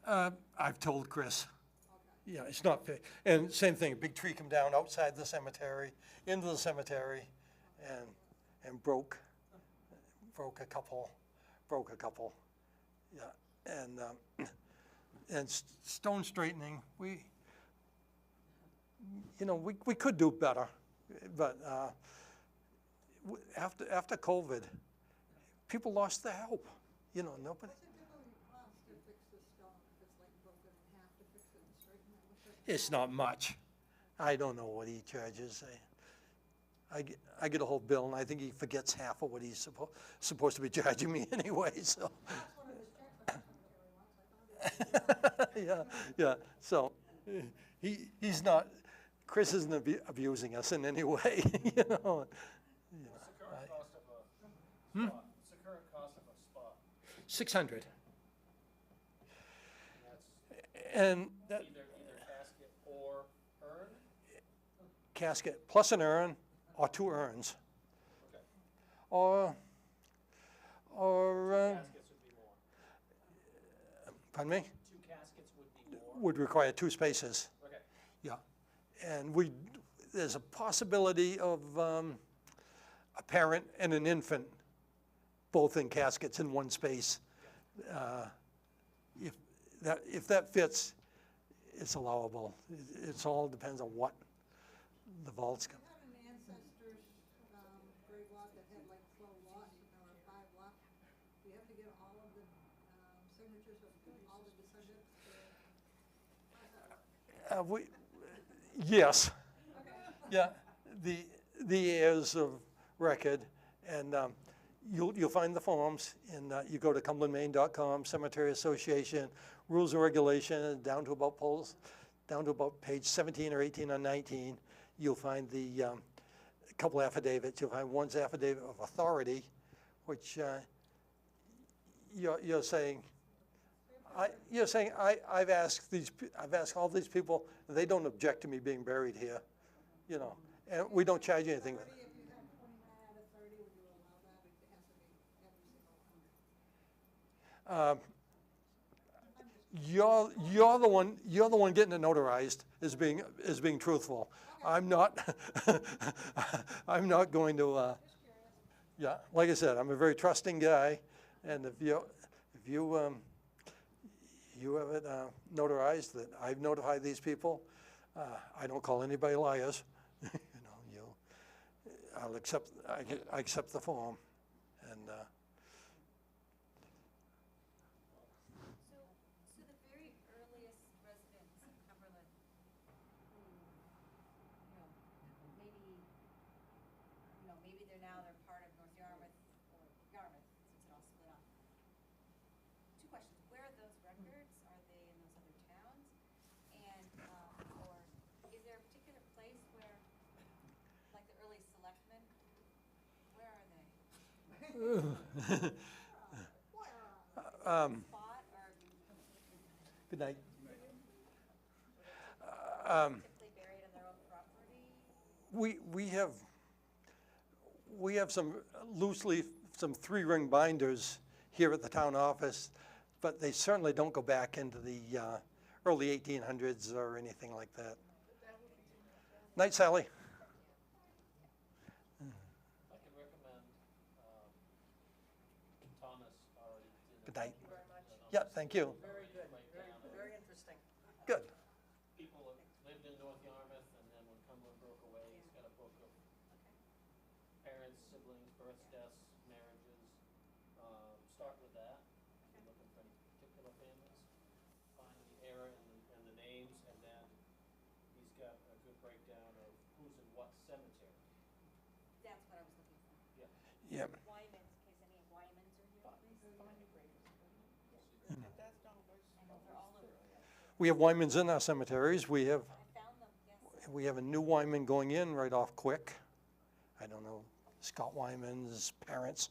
ones? I've told Chris. Okay. Yeah, it's not fair. And same thing, a big tree come down outside the cemetery, into the cemetery, and broke a couple. Yeah, and stone straightening, we could do better, but after COVID, people lost their help. You know, nobody. What's it typically cost to fix the stone if it's like broken in half to fix it and straighten it? What's it? It's not much. I don't know what he charges. I get a whole bill, and I think he forgets half of what he's supposed to be charging me anyway, so. That's one of his checks I found it once. Yeah, so he's not, Chris isn't abusing us in any way, you know. What's the current cost of a spot? What's the current cost of a spot? 600. And And that either casket or urn? casket plus an urn or 2 urns. Okay. Or Caskets would be more. pardon me, 2 caskets would be more. would require 2 spaces. Okay. Yeah, And there's a possibility of a parent and an infant, both in caskets in one space. If that fits, it's allowable. It's all depends on what the vault's We had an ancestor's grave lot that had like 12 lots, and there were 5 lots. Do you have to get all of the signatures of all the descendants? How's that work? Yes. Yeah, the heirs of record, and you'll find the forms, and you go to cumberlandmaine.com, Cemetery Association, Rules and Regulations, down to about page 17 or 18 or 19. You'll find the couple affidavits. You'll find one's affidavit of authority, which you're saying. I've asked all these people, and they don't object to me being buried here, you know, and we don't charge you anything. 30, if you have 29 out of 30, would you allow that? It has to be every single one. You're the one getting it notarized as being truthful. I'm not. I'm not going to. Yeah, like I said, I'm a very trusting guy, and if you have it notarized that I've notified these people, I don't call anybody liars. I'll accept. I accept the form, and. So the very earliest residents of Cumberland, who, maybe they're part of North Yarmouth or Yarmouth, since it all split up. 2 questions: where are those records? Are they in those other towns? And or is there a particular place where, like the early selectmen, where are they? Spot or? Good night. Typically buried on their own property? We have some loose leaf, some 3-ring binders here at the town office, but they certainly don't go back into the early 1800s or anything like that. Night, Sally. I can recommend Thomas already did. Good night. Thank you very much. Yeah, thank you. Very good, very interesting. Good. People that lived in North Yarmouth, and then when Cumberland broke away, he's got a book of parents, siblings, births, deaths, marriages. Start with that. If you're looking for any particular families, find the era and the names, and then he's got a good breakdown of who's in what cemetery. That's what I was looking for. Yeah. Wyman's, in case any Wymans are here, please. And that's dollars. I know they're all over. We have Wymans in our cemeteries. We have I found them, yes. we have a new Wyman going in right off quick. I don't know, Scott Wyman's parents.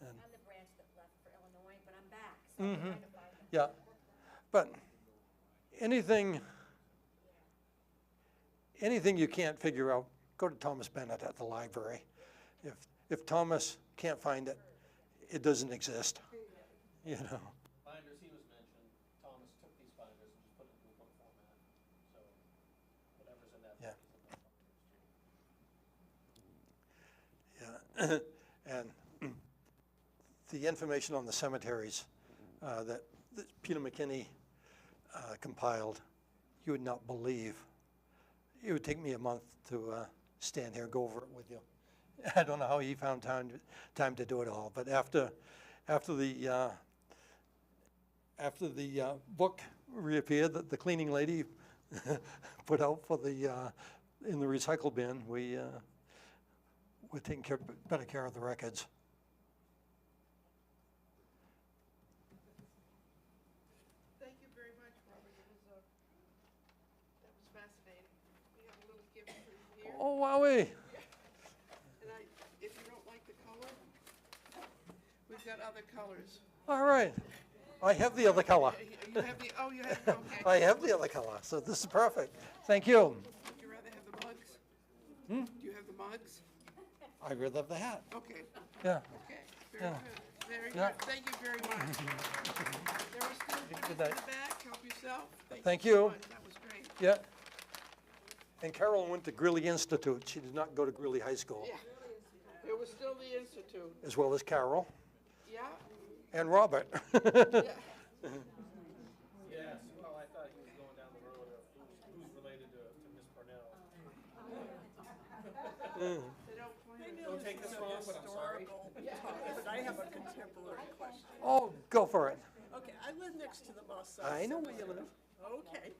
And I'm the branch that left for Illinois, but I'm back, so I'm trying to find them. yeah, but anything you can't figure out, go to Thomas Bennett at the library. If Thomas can't find it, it doesn't exist. You know. Binders he was mentioned, Thomas took these binders and just put it into a book format. So whatever's in that Yeah. book is in that book too. Yeah, and the information on the cemeteries that Peter McKinney compiled, you would not believe. It would take me a month to stand here and go over it with you. I don't know how he found time to do it all, but after the book reappeared that the cleaning lady put out for in the recycle bin, we're taking better care of the records. Thank you very much, Robert. That was fascinating. We have a little gift for you here. Oh, wowee. And if you don't like the color, we've got other colors. All right. I have the other color. You have the, oh, you have, okay. I have the other color, so this is perfect. Thank you. Would you rather have the mugs? Do you have the mugs? I'd rather have the hat. Okay, Yeah. okay, very Yeah. good, very Yeah. good. Thank you very much. There was still Good in the night. back, help yourself. Thank so you. much. That was great. Yeah. And Carol went to Greeley Institute. She did not go to Greeley High School, Yeah, it was still the Institute, as well as Carol yeah, and Robert. yeah. Yes, well, I thought he was going down the road of who's related to Miss Purnell. They don't claim it. Don't take this wrong, but I'm sorry. But I have a contemporary question. Oh, go for it. Okay, I live next to the Moss South I know where you live. Okay,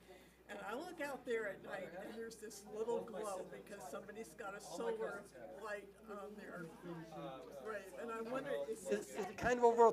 and I look out there at night and there's this little glow because somebody's got a solar light on their grave, and I wonder, is Is it kind of over